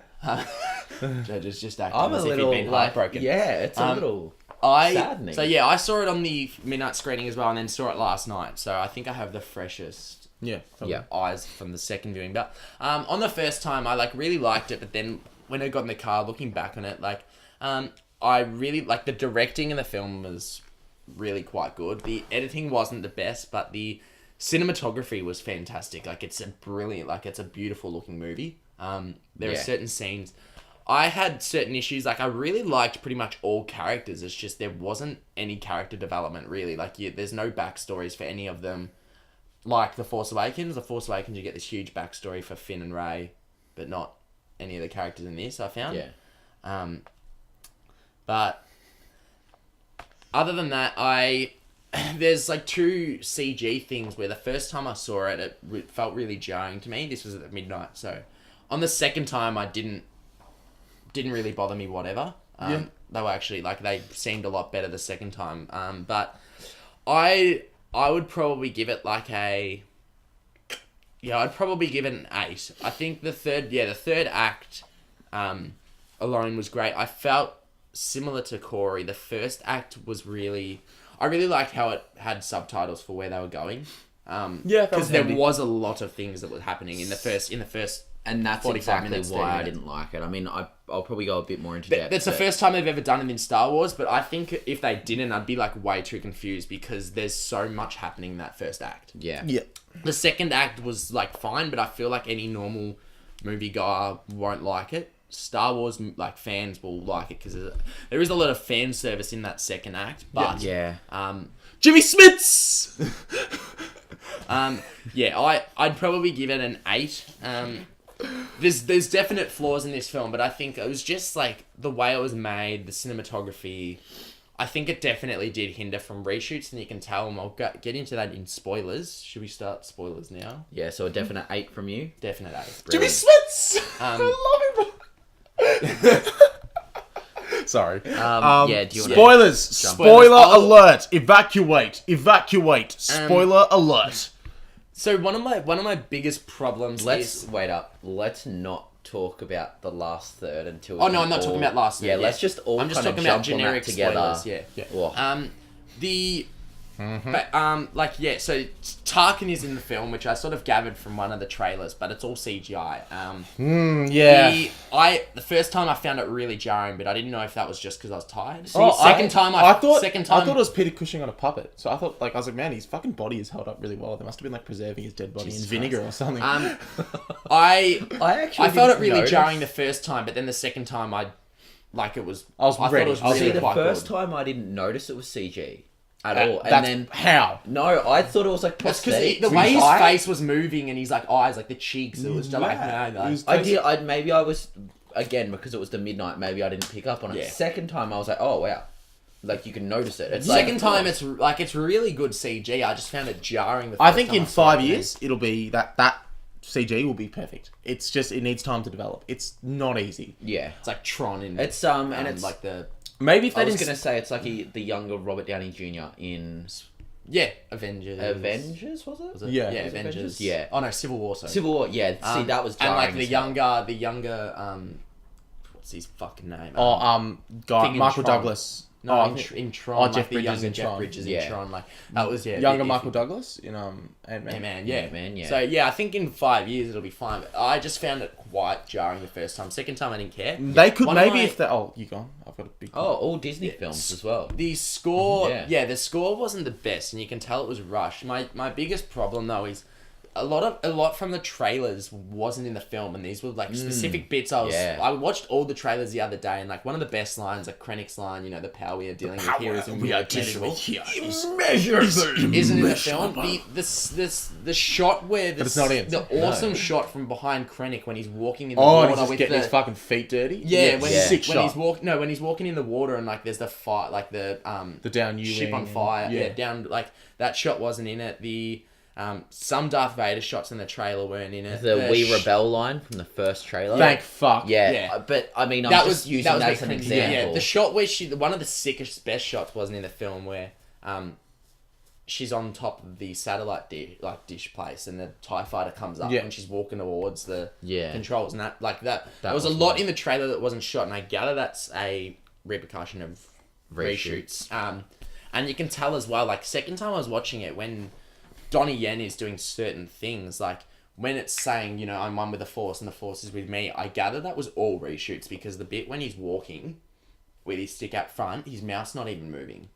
S3: Judge is just acting as if he'd been heartbroken.
S2: Yeah, it's a little saddening.
S3: So yeah, I saw it on the midnight screening as well, and then saw it last night. So I think I have the freshest
S1: Yeah.
S2: Yeah.
S3: eyes from the second viewing. But on the first time, I really liked it, but then when I got in the car, looking back on it, I really the directing in the film was really quite good. The editing wasn't the best, but the cinematography was fantastic. It's a brilliant, it's a beautiful looking movie. There are certain scenes. I had certain issues. I really liked pretty much all characters. It's just there wasn't any character development really. There's no backstories for any of them. Like The Force Awakens. The Force Awakens, you get this huge backstory for Finn and Rey, but not any of the characters in this, I found.
S2: Yeah.
S3: But other than that, there's 2 CG things where the first time I saw it, it felt really jarring to me. This was at midnight, so on the second time, I didn't really bother me. Whatever. They were actually they seemed a lot better the second time. But I would probably give it I'd probably give it an 8. I think the third act alone was great. I felt similar to Corey. The first act was I really liked how it had subtitles for where they were going. Because there was a lot of things that were happening in the first
S2: And that's
S3: 45
S2: exactly
S3: minutes,
S2: why
S3: 30
S2: I
S3: minutes.
S2: didn't like it. I mean, I'll probably go a bit more into depth.
S3: That's the
S2: but-
S3: first time they've ever done it in Star Wars, but I think if they didn't, I'd be way too confused because there's so much happening in that first act.
S2: Yeah.
S1: Yeah.
S3: The second act was fine, but I feel like any normal moviegoer won't like it. Star Wars fans will like it because there is a lot of fan service in that second act. But
S2: Yeah.
S1: Jimmy Smits.
S3: I'd probably give it an 8. There's definite flaws in this film, but I think it was just the way it was made, the cinematography. I think it definitely did hinder from reshoots, and you can tell. And I'll get into that in spoilers. Should we start spoilers now?
S2: Yeah, so a definite 8 from you.
S3: Definite 8.
S1: Jimmy Smits. I love him. Sorry.
S2: Do you want to...
S1: Spoilers.
S2: Jump
S1: Spoiler
S3: in.
S1: alert. Evacuate. Spoiler alert.
S3: So one of my biggest problems is...
S2: Wait up. Let's not talk about the last third until...
S3: Oh no, I'm not talking about last.
S2: Yeah, let's just all
S3: I'm just
S2: kind of
S3: talking about
S2: jump on that
S3: generic
S2: together.
S3: spoilers. Yeah.
S2: Oh.
S3: But so Tarkin is in the film, which I sort of gathered from one of the trailers, but it's all CGI.
S1: Yeah.
S3: The first time I found it really jarring, but I didn't know if that was just because I was tired.
S1: I thought
S3: time
S1: it was Peter Cushing on a puppet. So I thought, I was like, man, his fucking body is held up really well. They must have been preserving his dead body in vinegar or something.
S3: I
S2: actually
S3: felt it
S2: didn't
S3: really
S2: notice.
S3: jarring the first time, but then the second time I thought it was really
S2: See, the
S3: quite
S2: first
S3: good.
S2: time I didn't notice it was CG at all, and
S1: That's
S2: then
S1: how.
S2: no, I thought it was like
S3: That's
S2: prosthetic.
S3: because the way his
S1: eye?
S3: face was moving and his eyes, the cheeks, it was just
S2: Maybe I was again because it was the midnight. Maybe I didn't pick up on it.
S3: Yeah.
S2: Second time I was like, oh wow, you can notice it. It's
S3: Second time, it's really good CG. I just found it jarring. The
S1: I
S3: first
S1: think
S3: time
S1: in
S3: saw
S1: 5
S3: it,
S1: years, it'll be that CG will be perfect. It's just, it needs time to develop. It's not easy.
S2: yeah.
S3: It's like Tron in
S2: It's and it's
S3: like the
S1: Maybe if they
S2: I was
S1: didn't...
S2: gonna say it's like the younger Robert Downey Jr. in
S3: Avengers.
S2: Avengers, was it?
S1: Yeah.
S3: Yeah,
S1: Was it
S3: Avengers.
S2: Yeah.
S3: Oh no, Civil War. Sorry.
S2: Civil War. Yeah, see that was
S3: and
S2: jarring.
S3: the
S2: as hell.
S3: younger what's his fucking name?
S1: guy,
S3: Thing in
S1: Michael
S3: Tron.
S1: Douglas.
S3: No,
S1: Oh,
S3: in Tron.
S1: Jeff
S3: the
S1: Bridges
S3: younger
S1: in
S3: Jeff
S1: Tron.
S3: Bridges
S2: Yeah.
S3: in Tron. That was
S1: younger Michael Douglas in Ant-Man.
S3: Man,
S2: Man, yeah.
S3: So yeah, I think in 5 years it'll be fine. But I just found it quite jarring the first time. Second time I didn't care.
S1: They could
S3: One of
S1: maybe
S3: my-
S1: if they... Oh, you go on. I've got a big...
S2: Oh, all Disney films as well.
S3: The score,
S2: Yeah.
S3: the score wasn't the best, and you can tell it was rushed. My biggest problem though is a lot from the trailers wasn't in the film, and these were specific bits. I watched all the trailers the other day, and one of the best lines, Krennic's line, the power we are dealing with here is immeasurable, isn't in the film. The shot where
S1: it's not in.
S3: the awesome shot from behind Krennic when he's walking in the
S1: Oh, and
S3: water
S1: he's just
S3: with
S1: getting
S3: the
S1: his fucking feet dirty?
S3: yeah, when
S1: Sick
S3: when
S1: shot.
S3: when he's walking in the water and there's the fire,
S1: The down
S3: ship
S1: U-wing
S3: on fire.
S1: and-
S3: Yeah, down that shot wasn't in it. The some Darth Vader shots in the trailer weren't in it.
S2: The We Rebel line from the first trailer.
S1: Thank fuck.
S2: Yeah,
S3: Yeah.
S2: But I mean, I'm
S3: that
S2: just
S3: was
S2: using that as an
S3: the
S2: example.
S3: Yeah, the shot where one of the sickest best shots wasn't in the film where she's on top of the satellite dish place and the TIE fighter comes up and she's walking towards the controls and that there was a lot in the trailer that wasn't shot, and I gather that's a repercussion of reshoots. And you can tell as well, second time I was watching it, when Donnie Yen is doing certain things, when it's saying, I'm one with the Force and the Force is with me, I gather that was all reshoots, because the bit when he's walking with his stick out front, his mouth's not even moving.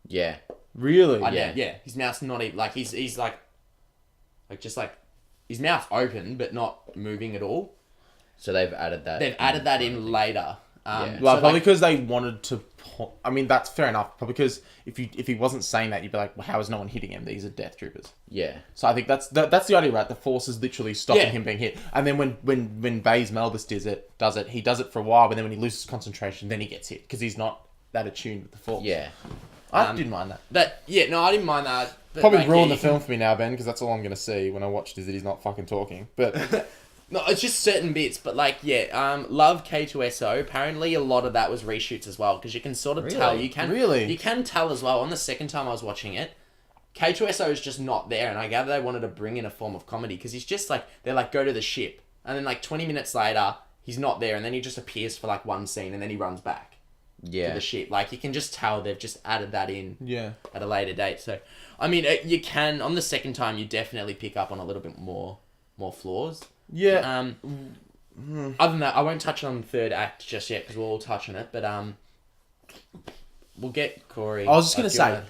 S2: Yeah.
S1: Really?
S3: Yeah, his mouth's not even, he's his mouth open but not moving at all.
S2: So they've added that.
S3: They've added that in later.
S1: Probably because they wanted to... I mean, that's fair enough. Probably because if he wasn't saying that, you'd be like, well, how is no one hitting him? These are Death Troopers.
S2: Yeah.
S1: So I think that's the idea, right? The Force is literally stopping him being hit. And then when Baze Melbus does it, he does it for a while, but then when he loses concentration, then he gets hit, because he's not that attuned with the Force.
S2: Yeah.
S1: I didn't mind that.
S3: I didn't mind that. But
S1: Probably ruined the film for me now, Ben, because that's all I'm going to see when I watch it, is that he's not fucking talking. But...
S3: No, it's just certain bits, but love K2SO. Apparently, a lot of that was reshoots as well, because you can sort of tell. You can tell as well. On the second time I was watching it, K2SO is just not there, and I gather they wanted to bring in a form of comedy, because he's just they're go to the ship, and then 20 minutes later he's not there, and then he just appears for one scene, and then he runs back to the ship. You can just tell they've just added that in at a later date. So I mean, you can, on the second time, you definitely pick up on a little bit more flaws.
S1: Yeah.
S3: Other than that, I won't touch on the third act just yet, because we'll all touch on it. But we'll get Corey.
S1: I was just going to say,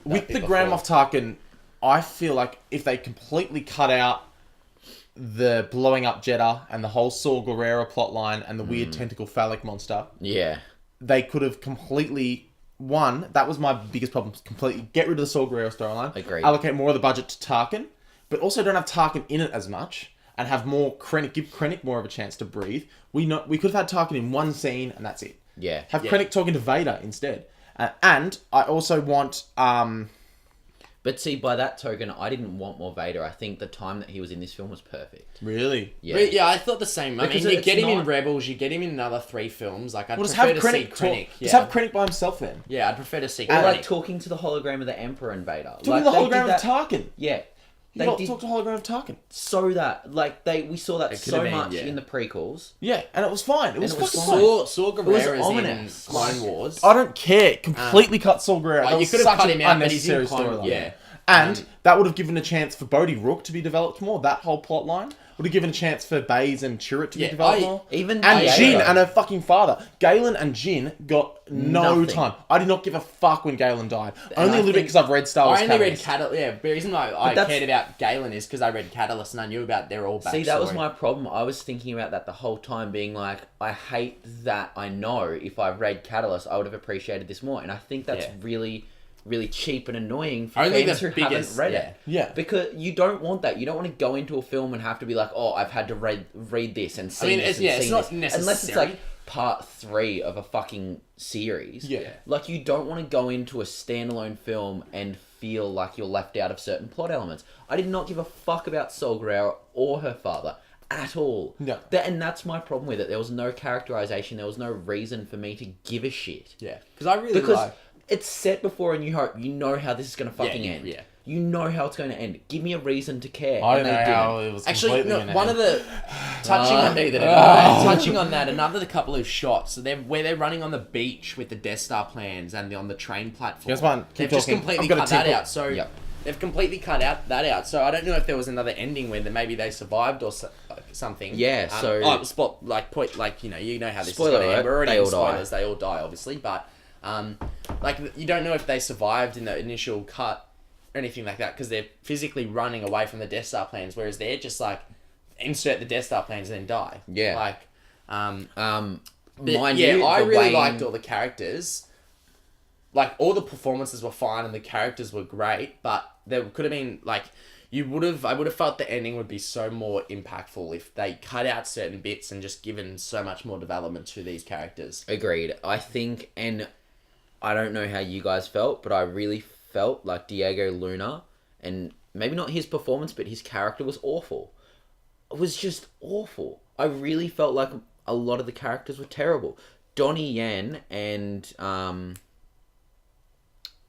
S1: with the Grand Moff Tarkin, I feel like if they completely cut out the blowing up Jeddah and the whole Saw Gerrera plotline and the weird tentacle phallic monster, they could have completely... One, that was my biggest problem. Completely get rid of the Saw Gerrera storyline.
S2: Agreed.
S1: Allocate more of the budget to Tarkin, but also don't have Tarkin in it as much, and have more Krennic. Give Krennic more of a chance to breathe. We could have had Tarkin in one scene, and that's it.
S2: Yeah.
S1: Have Krennic talking to Vader instead. And I also want...
S2: But see, by that token, I didn't want more Vader. I think the time that he was in this film was perfect.
S1: Really?
S2: Yeah.
S3: But I thought the same. I
S2: Because
S3: mean, you
S2: it's
S3: get him in
S2: not-
S3: Rebels, you get him in another 3 films. I'd
S1: Well, just
S3: prefer
S1: have
S3: to see
S1: Krennic
S3: Krennic.
S1: talk. Just have Krennic by himself then.
S3: Yeah, I'd prefer to see
S2: Or
S3: Krennic.
S2: talking to the hologram of the Emperor and Vader.
S1: Talking the
S2: they
S1: hologram
S2: did
S1: of
S2: that-
S1: Tarkin.
S2: Yeah. They
S1: got
S2: did
S1: talk to hologram of Tarkin.
S2: so that we saw that
S3: It could
S2: so
S3: have been,
S2: much
S3: yeah.
S2: in the prequels.
S1: Yeah, and it was fine. It was
S2: it was
S1: fucking
S2: fine.
S1: fine.
S3: Saw Gerrera's in
S2: ominous.
S3: Clone Wars.
S1: I don't care. Completely cut Saul Guerrero.
S3: Like,
S1: That
S3: you
S1: was
S3: could have
S1: such
S3: cut
S1: an
S3: him out, but he's in
S1: unnecessary
S3: Clone-
S1: storyline.
S3: yeah.
S1: And that would have given a chance for Bodhi Rook to be developed more. That whole plot line would have given a chance for Baze and Chirrut to be
S3: Yeah,
S1: developed
S3: I-
S1: more.
S2: Even
S1: And
S2: Diego.
S1: Jin and her fucking father. Galen and Jin got no
S2: Nothing.
S1: time. I did not give a fuck when Galen died.
S3: And
S1: Only
S3: I
S1: a little bit
S3: think-
S1: because I've read Star Wars
S3: I only read
S1: Catalyst.
S3: Catalyst. Yeah, the reason why I
S2: that's-
S3: cared about Galen is because I read Catalyst and I knew about their all backstory.
S2: See, that was my problem. I was thinking about that the whole time, being like, I hate that I know if I read Catalyst, I would have appreciated this more. And I think that's
S3: Yeah.
S2: really, really cheap and annoying for
S3: Only
S2: fans
S3: the
S2: who haven't
S3: biggest-
S2: read
S3: yeah.
S2: it.
S1: Yeah.
S2: Because you don't want that. You don't want to go into a film and have to be like, oh, I've had to read this and see
S3: mean,
S2: this
S3: it's-
S2: and
S3: yeah, it's
S2: seen
S3: not
S2: this. Unless it's
S3: necessary.
S2: like part 3 of a fucking series.
S1: Yeah.
S2: Like, you don't want to go into a standalone film and feel like you're left out of certain plot elements. I did not give a fuck about Saul Guerrero or her father at all.
S1: No.
S2: And that's my problem with it. There was no characterization. There was no reason for me to give a shit.
S3: Yeah, because I really
S2: Because
S3: like.
S2: it's set before A New Hope. You know how this is going to fucking
S3: Yeah,
S2: end.
S3: yeah.
S2: You know how it's going to end. Give me a reason to care.
S1: I
S2: and
S1: don't know
S2: they
S1: how
S2: didn't.
S1: it was
S3: Actually,
S1: completely
S3: no,
S1: gonna
S3: one
S1: end.
S3: of the touching on
S2: neither did
S3: touching on that, another couple of shots where they're running on the beach with the Death Star plans and on the train platform.
S1: Yes, man, keep
S3: They've just
S1: talking.
S3: completely
S1: I've got a
S3: cut that
S1: tickle.
S3: out. So
S2: Yep.
S3: they've completely cut that out. So I don't know if there was another ending where maybe they survived or something.
S2: Yeah, so-
S3: spot like point like you know how this
S2: Spoiler
S3: is going to
S2: alert,
S3: end. We're already
S2: they
S3: in
S2: all die.
S3: spoilers. They all die, obviously, but like you don't know if they survived in the initial cut or anything like that because they're physically running away from the Death Star plans, whereas they're just like insert the Death Star plans and then die.
S2: Yeah.
S3: Like, but
S2: Mind
S3: yeah,
S2: you,
S3: I
S2: the
S3: really
S2: Wayne-
S3: liked all the characters. Like all the performances were fine and the characters were great, but there could have been like I would have felt the ending would be so more impactful if they cut out certain bits and just given so much more development to these characters.
S2: Agreed. I think, and I don't know how you guys felt, but I really felt like Diego Luna, and maybe not his performance, but his character was awful. It was just awful. I really felt like a lot of the characters were terrible. Donnie Yen and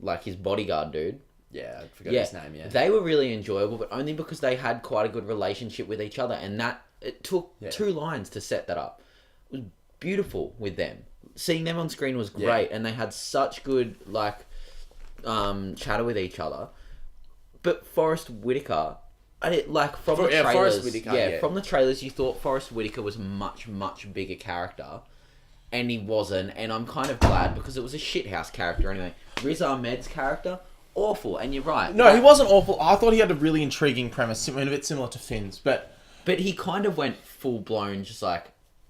S2: like his bodyguard dude.
S3: Yeah, I forgot his name. Yeah,
S2: They were really enjoyable, but only because they had quite a good relationship with each other, and that it took 2 lines to set that up. It was beautiful with them. Seeing them on screen was great, and they had such good like chatter with each other. But Forrest Whitaker, from the trailers,
S3: Forrest Whitaker,
S2: from the trailers, you thought Forrest Whitaker was much bigger character, and he wasn't. And I'm kind of glad because it was a shithouse character anyway. Riz Ahmed's character, awful, and you're right.
S1: No, he wasn't awful. I thought he had a really intriguing premise, a bit similar to Finn's, but
S2: But he kind of went full blown, just like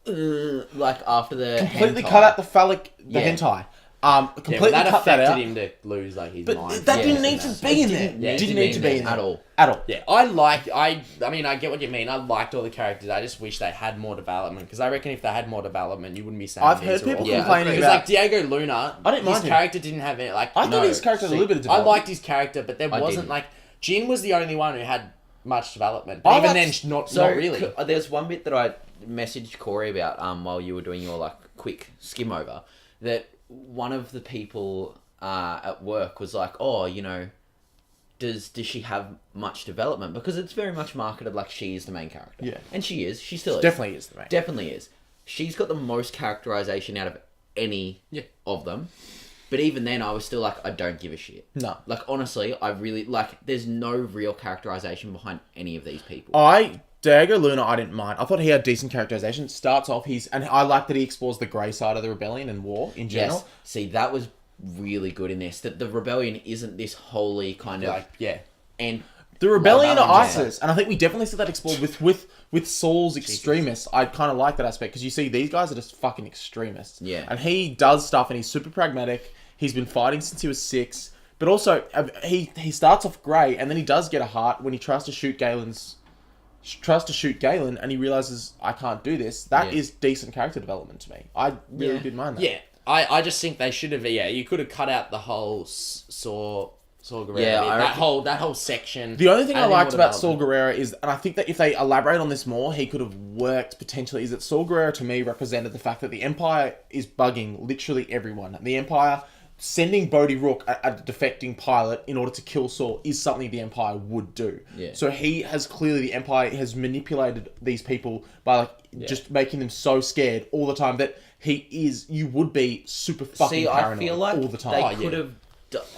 S2: after the
S1: completely
S2: hentai.
S1: cut out the
S2: Yeah.
S1: hentai.
S3: yeah,
S1: Completely
S3: but that
S1: cut that
S3: affected
S1: out.
S3: him to lose like his
S1: But
S3: mind.
S1: that
S2: Yeah,
S1: didn't
S2: and
S1: need to
S2: that-
S1: be in
S2: it
S1: there.
S2: didn't
S1: Didn't
S2: need
S1: need
S2: to
S1: to
S2: be
S1: be
S2: in
S1: in
S2: there
S1: there
S2: at all.
S1: At all.
S3: Yeah, I mean, I get what you mean. I liked all the characters. I just wish they had more development because I reckon if they had more development, you wouldn't be saying
S1: I've
S3: these
S1: heard
S3: are
S1: people
S3: awful.
S2: Yeah,
S1: complaining
S3: Because
S1: about.
S3: like Diego Luna,
S1: I didn't
S3: his
S1: mind him.
S3: character didn't have any like.
S1: I
S2: No,
S1: thought his character had a
S2: see,
S1: little bit of
S3: I
S1: development.
S3: liked his character, but there
S2: I
S3: wasn't
S2: didn't.
S3: like Jin was the only one who had much development.
S1: I
S3: Even
S1: liked-
S3: then, not
S2: So
S3: really.
S2: There's one bit that I messaged Corey about while you were doing your like quick skim over, that one of the people at work was like, oh, you know, does she have much development? Because it's very much marketed like she is the main character.
S1: Yeah.
S2: And she is. She still is.
S1: Definitely is the main.
S2: Definitely is. She's got the most characterization out of any of them. But even then, I was still like, I don't give a shit.
S1: No.
S2: Like, honestly, I really, like, there's no real characterization behind any of these people.
S1: Diego Luna, I didn't mind. I thought he had decent characterization. Starts off, and I like that he explores the grey side of the rebellion and war in general.
S2: Yes. See, that was really good in this. That the rebellion isn't this holy kind of...
S3: like yeah.
S2: And
S1: The rebellion
S2: Well,
S1: are
S2: that one,
S1: ISIS, and I think we definitely see that explored with Saul's extremists. I kind of like that aspect because you see these guys are just fucking extremists.
S2: Yeah.
S1: And he does stuff, and he's super pragmatic. He's been fighting since he was 6, but also he starts off great, and then he does get a heart when he tries to shoot Galen, and he realizes I can't do this. That is decent character development to me. I really did mind that.
S3: Yeah, I just think they should have. Yeah, you could have cut out the whole Saw Gerrera.
S2: Yeah,
S3: bit.
S2: I
S3: that whole section.
S1: The only thing I
S3: adding
S1: liked
S3: more
S1: about Saul
S3: development.
S1: Guerrero is, and I think that if they elaborate on this more, he could have worked potentially, is that Saul Guerrero to me represented the fact that the Empire is bugging literally everyone. The Empire, sending Bodhi Rook, a defecting pilot, in order to kill Saul is something the Empire would do.
S2: Yeah.
S1: So the Empire has manipulated these people by just making them so scared all the time that you would be super fucking paranoid
S2: I feel like
S1: all the time.
S2: they could have.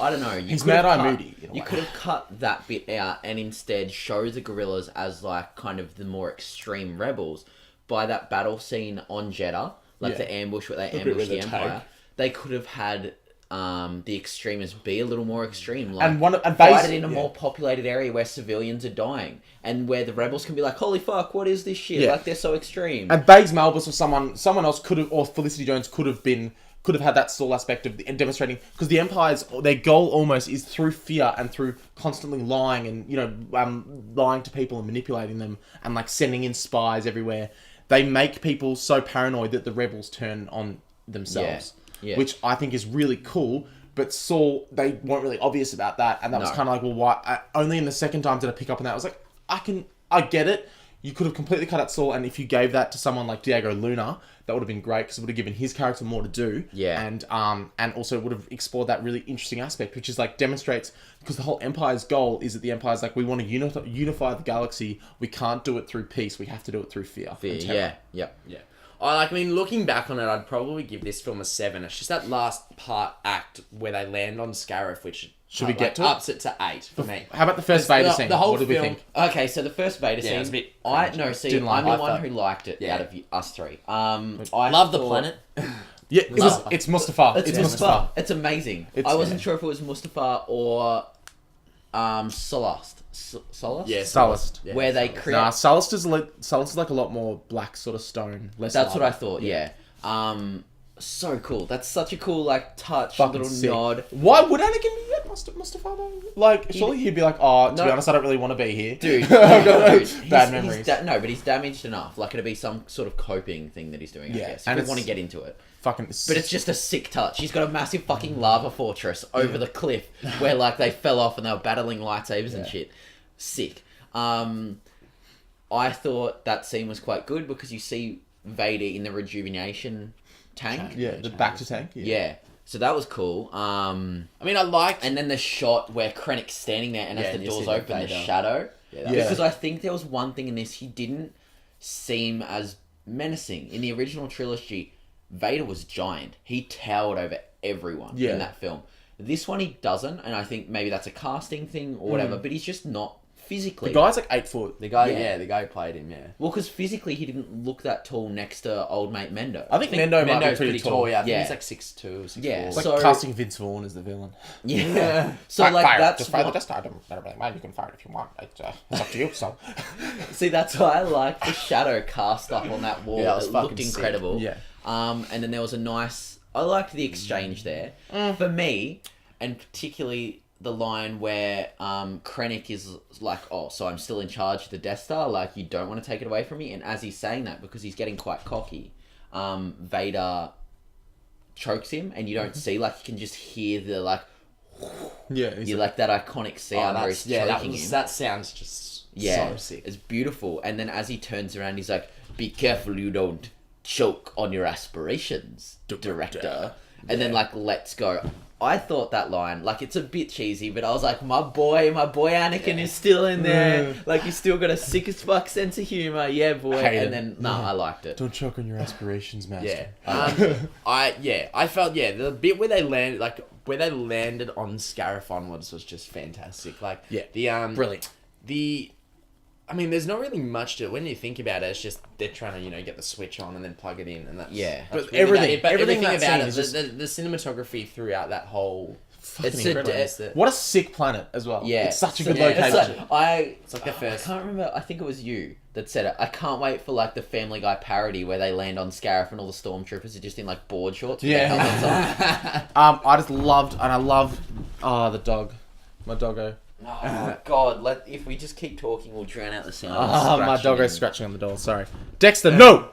S2: I don't know.
S1: He's Mad-Eye Moody, in a
S2: You
S1: way.
S2: could have cut that bit out and instead show the guerrillas as like kind of the more extreme rebels by that battle scene on Jeddah, like the ambush where they
S3: bit
S2: ambush
S3: with
S2: the
S3: the
S2: Empire.
S3: tank.
S2: They could have had the extremists be a little more extreme, like
S1: And
S2: fight it in a more populated area where civilians are dying, and where the rebels can be like, "Holy fuck, what is this shit?"
S1: Yeah.
S2: Like they're so extreme.
S1: And Baze Malbus or someone else could have, or Felicity Jones could have had that Saul aspect of demonstrating, because the Empire's their goal almost is through fear and through constantly lying and lying to people and manipulating them and like sending in spies everywhere. They make people so paranoid that the rebels turn on themselves,
S2: Yeah.
S1: which I think is really cool. But Saul, they weren't really obvious about that, and that was
S2: No.
S1: kind of like, well, why? Only in the second time did I pick up on that. I was like, I get it. You could have completely cut out Saul, and if you gave that to someone like Diego Luna, that would have been great, because it would have given his character more to do.
S2: Yeah.
S1: And also would have explored that really interesting aspect, which is like demonstrates, because the whole Empire's goal is that the Empire's like, we want to unify the galaxy. We can't do it through peace. We have to do it through fear. and terror.
S2: Yeah.
S3: Yeah. I mean, looking back on it, I'd probably give this film a 7. It's just that last act where they land on Scarif, which
S1: Should we get to it?
S3: ups it to 8 for me.
S1: How about the first Vader scene?
S3: The whole
S1: What did we
S3: film,
S1: think?
S2: Okay, so the first Vader
S3: Yeah, it was a
S2: scene,
S3: bit
S2: I'm
S1: Didn't like
S2: the
S1: it.
S2: one who liked it
S3: Yeah.
S2: out of us three. I
S3: Love the
S2: thought-
S3: planet.
S1: Yeah,
S3: Love-
S1: it's Mustafa.
S2: It's Mustafa. It's amazing. I wasn't sure if it was Mustafa or Solast. Solast?
S3: Yeah,
S1: Sullust.
S3: Yeah,
S2: Where they
S3: Sullust.
S2: create.
S1: Nah, Sullust is like a lot more black sort of stone. Less
S2: That's what I
S1: lava.
S2: thought. Yeah. So cool. That's such a cool like touch,
S1: Fucking
S2: little
S1: sick.
S2: nod.
S1: Why would Anakin be at Mustafa though? Like, surely he'd be like, oh, to
S2: No.
S1: be honest, I don't really want to be here.
S2: Dude,
S1: I've got
S2: dude,
S1: bad
S2: he's
S1: memories.
S2: no, but he's damaged enough. Like it'd be some sort of coping thing that he's doing. I
S1: Yeah,
S2: guess.
S1: and
S2: If we want to
S1: it's-
S2: get into it.
S1: Fucking.
S2: But it's just a sick touch. He's got a massive fucking lava fortress over the cliff where like they fell off and they were battling lightsabers and shit. Sick. I thought that scene was quite good because you see Vader in the rejuvenation tank.
S1: the back to tank.
S2: Yeah. So that was cool.
S3: I mean, I liked...
S2: And then the shot where Krennic's standing there and
S3: Yeah,
S2: as
S3: and
S2: the
S3: you
S2: doors
S3: see the
S2: open, the
S3: Vader.
S2: shadow.
S3: Yeah,
S1: Yeah.
S2: Because I think there was one thing in this, he didn't seem as menacing. In the original trilogy, Vader was giant. He towered over everyone
S1: Yeah.
S2: in that film. This one he doesn't, and I think maybe that's a casting thing or whatever, but he's just not physically.
S1: The guy's like 8 foot.
S3: The guy,
S2: Yeah.
S3: the guy who played him, yeah.
S2: Well, because physically he didn't look that tall next to old mate Mendo.
S1: I think Mendo might be
S3: Mendo's
S1: pretty tall.
S3: yeah. I think
S2: Yeah.
S3: he's like 6'2", 6'4".
S2: Yeah,
S1: It's like
S2: So-
S1: casting Vince Vaughn as the villain.
S2: Yeah. So
S1: Fire,
S2: like
S1: fire.
S2: that's
S1: Just fire the
S2: what-
S1: Death Star. Don't really mind. You can fire it if you want. It's up to you. So.
S2: See, that's why I like the shadow cast up on that wall.
S3: Yeah, that was
S2: It
S3: fucking
S2: looked
S3: sick.
S2: incredible.
S1: Yeah.
S2: And then there was a nice. I liked the exchange there. For me, and particularly the line where Krennic is like, "Oh, so I'm still in charge of the Death Star. Like, you don't want to take it away from me." And as he's saying that, because he's getting quite cocky, Vader chokes him, and you don't see, like, you can just hear the like,
S1: Yeah. He's
S2: you like that iconic sound where he's choking him.
S3: that sounds just
S2: Yeah,
S3: so sick.
S2: it's beautiful. And then as he turns around, he's like, "Be careful you don't choke on your aspirations, director." And then like, "Let's go." I thought that line, like, it's a bit cheesy, but I was like, my boy Anakin is still in there. Like, he's still got a sick as fuck sense of humor. Yeah, boy.
S1: Hate it.
S2: And then, I liked it.
S1: Don't choke on your aspirations, master.
S3: Yeah. I felt the bit where they landed on Scarif onwards was just fantastic. Like the
S1: Brilliant.
S3: I mean, there's not really much to it. When you think about it, it's just they're trying to, get the switch on and then plug it in, and that's
S2: Yeah.
S3: that's
S1: But
S3: really
S1: everything-
S3: about it. But
S1: everything
S3: everything
S1: that
S3: about
S1: scene
S3: it,
S1: is just-
S3: the cinematography throughout that whole.
S2: It's
S1: incredible.
S2: a,
S1: What a sick planet as well.
S2: yeah.
S1: It's such a
S2: So-
S1: good
S3: yeah,
S1: location.
S2: It's like,
S3: It's like the first.
S2: I can't remember. I think it was you that said it. I can't wait for like the Family Guy parody where they land on Scarif and all the stormtroopers are just in like board shorts. With their
S1: Yeah.
S2: helmets on.
S1: I just loved, and I love, the dog. My doggo.
S2: Oh my god! If we just keep talking, we'll drown out the sound.
S1: My
S2: Scratching
S1: doggo's
S2: and-
S1: scratching on the door. Sorry, Dexter. No.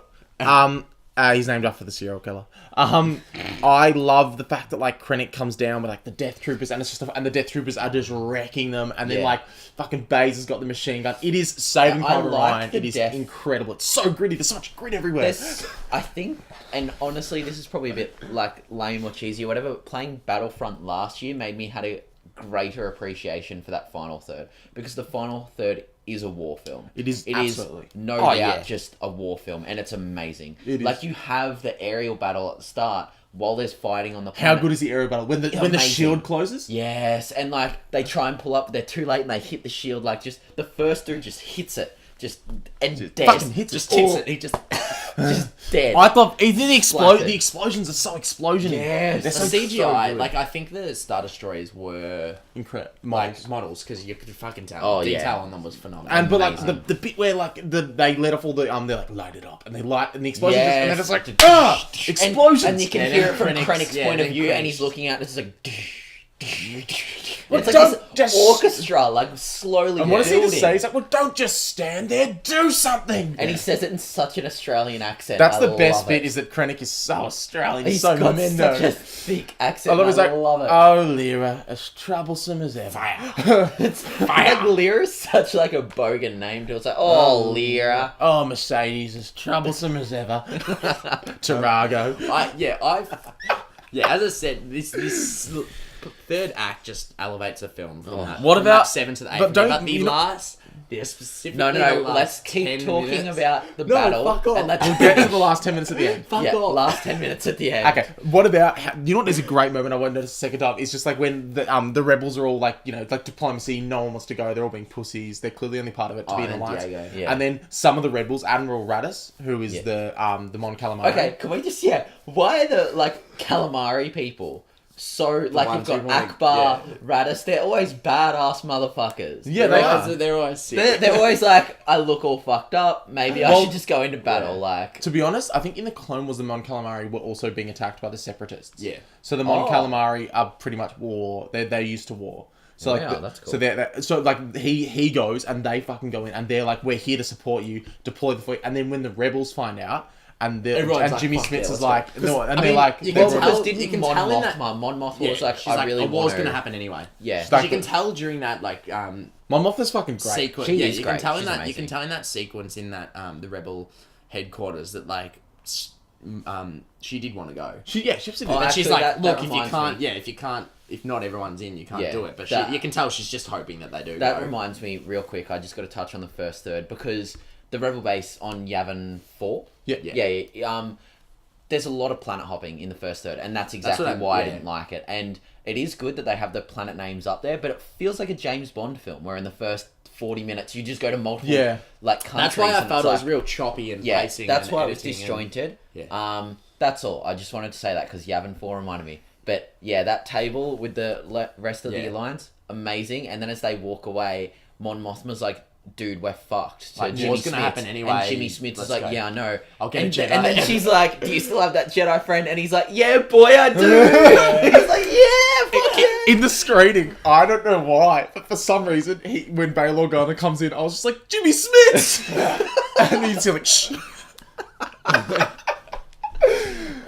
S1: He's named after the serial killer. I love the fact that like Krennic comes down with like the Death Troopers, and it's just and the Death Troopers are just wrecking them, and then
S2: Yeah.
S1: like fucking Baze has got the machine gun. It is Saving
S2: I
S1: Private
S2: like
S1: Ryan.
S2: the
S1: It is
S2: death-
S1: incredible. It's so gritty. There's so much grit everywhere.
S2: I think, and honestly, this is probably a bit like lame or cheesy or whatever. But playing Battlefront last year made me had a greater appreciation for that final third, because the final third is a war film.
S1: It is
S2: It
S1: absolutely.
S2: is no
S3: Oh,
S2: doubt
S3: yeah.
S2: just a war film, and it's amazing.
S1: It
S2: like
S1: is.
S2: you have the aerial battle at the start while there's fighting on the
S1: How
S2: planet.
S1: good is the aerial battle when the
S2: Amazing.
S1: shield closes?
S2: Yes, and like they try and pull up, they're too late, and they hit the shield. Like just the first dude just hits it, and dead.
S1: fucking hits
S2: just
S1: it.
S2: hits
S1: Oh.
S2: it. He just dead.
S1: I thought even the
S2: Splattered.
S1: the explosions are so explosion.
S2: Yes.
S1: they're
S3: The
S1: so
S3: CGI,
S1: good.
S3: like I think the Star Destroyers were
S1: incredible.
S3: like models because you could fucking tell.
S2: Oh,
S3: Detail
S2: yeah.
S3: on them was phenomenal.
S1: And but like
S3: Amazing.
S1: the bit where like they let off all the they're like light it up and they light and the explosion just, and then
S2: Yes.
S1: it's like ah
S2: And-
S1: explosions
S2: and you can
S3: And
S2: hear
S3: then
S2: it from
S3: Krennic's-
S2: Krennic's
S3: yeah,
S2: point of
S3: then
S2: view, and
S3: Krennic's-
S2: he's looking out. It's like.
S1: Well,
S2: It's like
S1: don't
S2: this
S1: just-
S2: orchestra, like slowly.
S1: and what does he
S2: building.
S1: just say? He's like, well, don't just stand there, do something.
S2: And he says it in such an Australian accent.
S1: That's
S2: I
S1: the best
S2: love
S1: bit
S2: it.
S1: is that Krennic is so Australian,
S2: He's
S1: so
S2: got
S1: Mendo.
S2: such a thick
S1: I
S2: accent.
S1: love he's
S2: I
S1: like,
S2: love it.
S1: oh Lyra, as troublesome as ever.
S2: It's like Lyra's such like a bogan name to. It's like, oh, Lyra.
S1: Oh, Mercedes, as troublesome as ever. Tarago.
S3: As I said, this third act just elevates the film. From that,
S1: What
S3: from
S1: about-
S3: that 7 to the 8?
S1: but don't-
S3: But the
S1: you know-
S3: last, specifically
S2: No,
S3: the
S2: let's
S3: last
S2: keep
S3: 10
S2: talking
S3: minutes.
S2: about the
S3: No,
S2: battle.
S3: fuck off.
S2: And let's
S1: We'll get to the last 10 minutes at the end.
S3: Fuck
S2: yeah,
S3: off.
S2: last 10 minutes at the end.
S1: Okay, what about you know what? There's a great moment I went to the second time. It's just like when the rebels are all like like diplomacy. No one wants to go. They're all being pussies. They're clearly only part of it to be in
S3: and
S1: alliance.
S3: Diego.
S2: Yeah.
S1: And then some of the rebels, Admiral Radis, who is the Mon Calamari.
S2: Okay, can we just why are the like calamari people so like you've
S3: ones who
S2: got
S3: wanna-
S2: Akbar, Radis? They're always badass motherfuckers.
S1: Yeah,
S3: They're
S1: they
S3: always,
S1: are.
S3: they're always sick.
S2: They're always like, I look all fucked up. Maybe I
S1: Well,
S2: should just go into battle. Like,
S1: To be honest, I think in the Clone Wars, the Mon Calamari were also being attacked by the Separatists.
S3: Yeah.
S1: So the Mon
S2: Oh.
S1: Calamari are pretty much war. They're used to war. So like,
S2: Wow, that's cool.
S1: so like he goes and they fucking go in and they're like, we're here to support you, deploy the fleet. And then when the rebels find out, and
S3: Everyone's like,
S1: Jimmy
S3: "Fuck
S1: Smits
S3: yeah,
S1: is
S3: let's
S1: like,
S3: go."
S1: no, and
S3: I
S1: they're
S3: mean,
S1: like,
S3: you
S2: well,
S3: can
S2: because
S3: tell-
S2: didn't
S3: you can
S2: Mon
S3: tell in that-
S2: Mothma
S3: Yeah,
S2: was like,
S3: she's
S2: I
S3: like,
S2: really
S3: a war's
S2: want
S3: gonna
S2: to.
S3: happen anyway.
S2: Yeah.
S1: She's
S3: But
S1: like-
S3: you can tell during that
S1: Mon Mothma's fucking great.
S3: sequence.
S2: She
S3: Yeah,
S2: is
S3: you
S2: great.
S3: can tell in
S2: She's
S3: that. You
S2: amazing.
S3: can tell in that sequence in that the rebel headquarters that like she did want to go.
S1: She absolutely
S2: Oh,
S3: But she's
S2: actually,
S3: like,
S2: that
S3: look, if you
S2: reminds
S3: can't,
S2: me.
S3: if not everyone's in, you can't
S2: Yeah,
S3: do it. But
S2: that-
S3: you can tell she's just hoping that they do.
S2: That
S3: go.
S2: reminds me, real quick. I just got to touch on the first third because the rebel base on Yavin 4.
S1: Yeah.
S2: Yeah. There's a lot of planet hopping in the first third, and that's exactly
S3: what I-
S2: why I
S3: yeah.
S2: didn't like it. And it is good that they have the planet names up there, but it feels like a James Bond film where in the first 40 minutes you just go to multiple like countries.
S3: That's why I
S2: and
S3: felt
S2: it's
S3: it was
S2: like-
S3: real choppy and
S2: Yeah,
S3: placing.
S2: that's
S3: and
S2: why it was
S3: editing
S2: disjointed.
S3: Yeah.
S2: That's all. I just wanted to say that because Yavin 4 reminded me. But yeah, that table with the rest of the
S3: Yeah.
S2: alliance, amazing. And then as they walk away, Mon Mothma's like, dude, we're fucked. To
S3: Like,
S2: Jimmy
S3: war's gonna
S2: Smits.
S3: happe anyway,
S2: And Jimmy Smits is
S3: let's
S2: like,
S3: go.
S2: yeah, I know.
S3: I'll get
S2: and,
S3: a Jedi.
S2: and then she's like, do you still have that Jedi friend? And he's like, yeah, boy, I do. He's like, yeah, fuck yeah.
S1: In the screening, I don't know why, but for some reason, when Bail Organa comes in, I was just like, Jimmy Smits! And he's like, shh.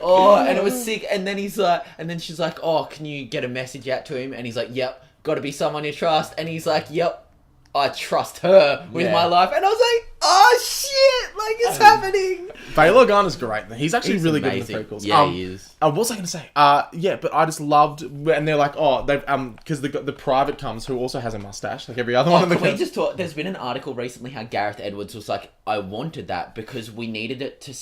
S2: Oh, and it was sick. And then he's like, and then she's like, oh, can you get a message out to him? And he's like, yep, got to be someone you trust. And he's like, yep, I trust her with
S3: Yeah.
S2: my life. And I was like, oh shit, like it's happening.
S1: Bail Organa's great. He's actually
S2: He's
S1: really
S2: amazing.
S1: good in the prequels.
S2: Yeah, he is.
S1: What was I going to say? Yeah, but I just loved, and they're like, oh, they've because the private comes who also has a mustache, like every other one in the
S2: Can we
S1: country.
S2: just talk? There's been an article recently how Gareth Edwards was like, I wanted that because we needed it to,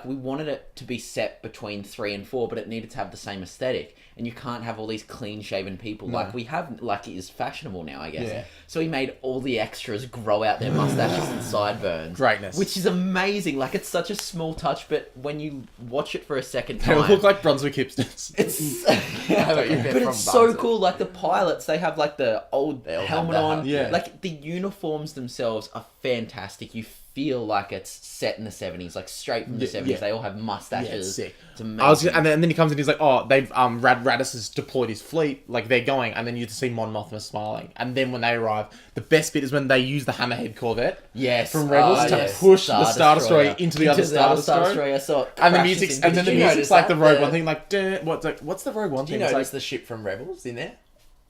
S2: we wanted it to be set between 3 and 4, but it needed to have the same aesthetic. And you can't have all these clean-shaven people like we have, like it is fashionable now, I guess.
S1: Yeah.
S2: So he made all the extras grow out their mustaches and sideburns.
S1: Greatness.
S2: Which is amazing. Like, it's such a small touch, but when you watch it for a second
S1: They
S2: time...
S1: look like Brunswick hipsters.
S2: It's
S3: thought you meant
S2: but
S3: from
S2: it's so
S3: Brunswick.
S2: cool. Like the pilots, they have like the old
S3: all have
S2: helmet
S3: that
S2: on.
S3: hat.
S1: Yeah.
S2: Like the uniforms themselves are fantastic. You feel like it's set in the 70s, like straight from the 70s.
S1: yeah.
S2: They all have mustaches.
S1: Yeah, it's sick.
S2: It's amazing.
S1: And then he comes in. He's like, "Oh, they've Radis has deployed his fleet. Like they're going." And then you see Mon Mothma smiling. And then when they arrive, the best bit is when they use the Hammerhead Corvette
S2: Yes.
S1: from Rebels to
S2: yes.
S1: push the Star Destroyer into the other Star Destroyer.
S2: Destroyer. So it
S1: And the
S2: crashes
S1: music's
S2: into
S1: and then the
S2: ship.
S1: music's like the
S3: that?
S1: Rogue
S3: The-
S1: One thing, like what's the Rogue One
S3: Do you
S1: thing? It's
S3: notice
S1: like,
S3: the ship from Rebels in there?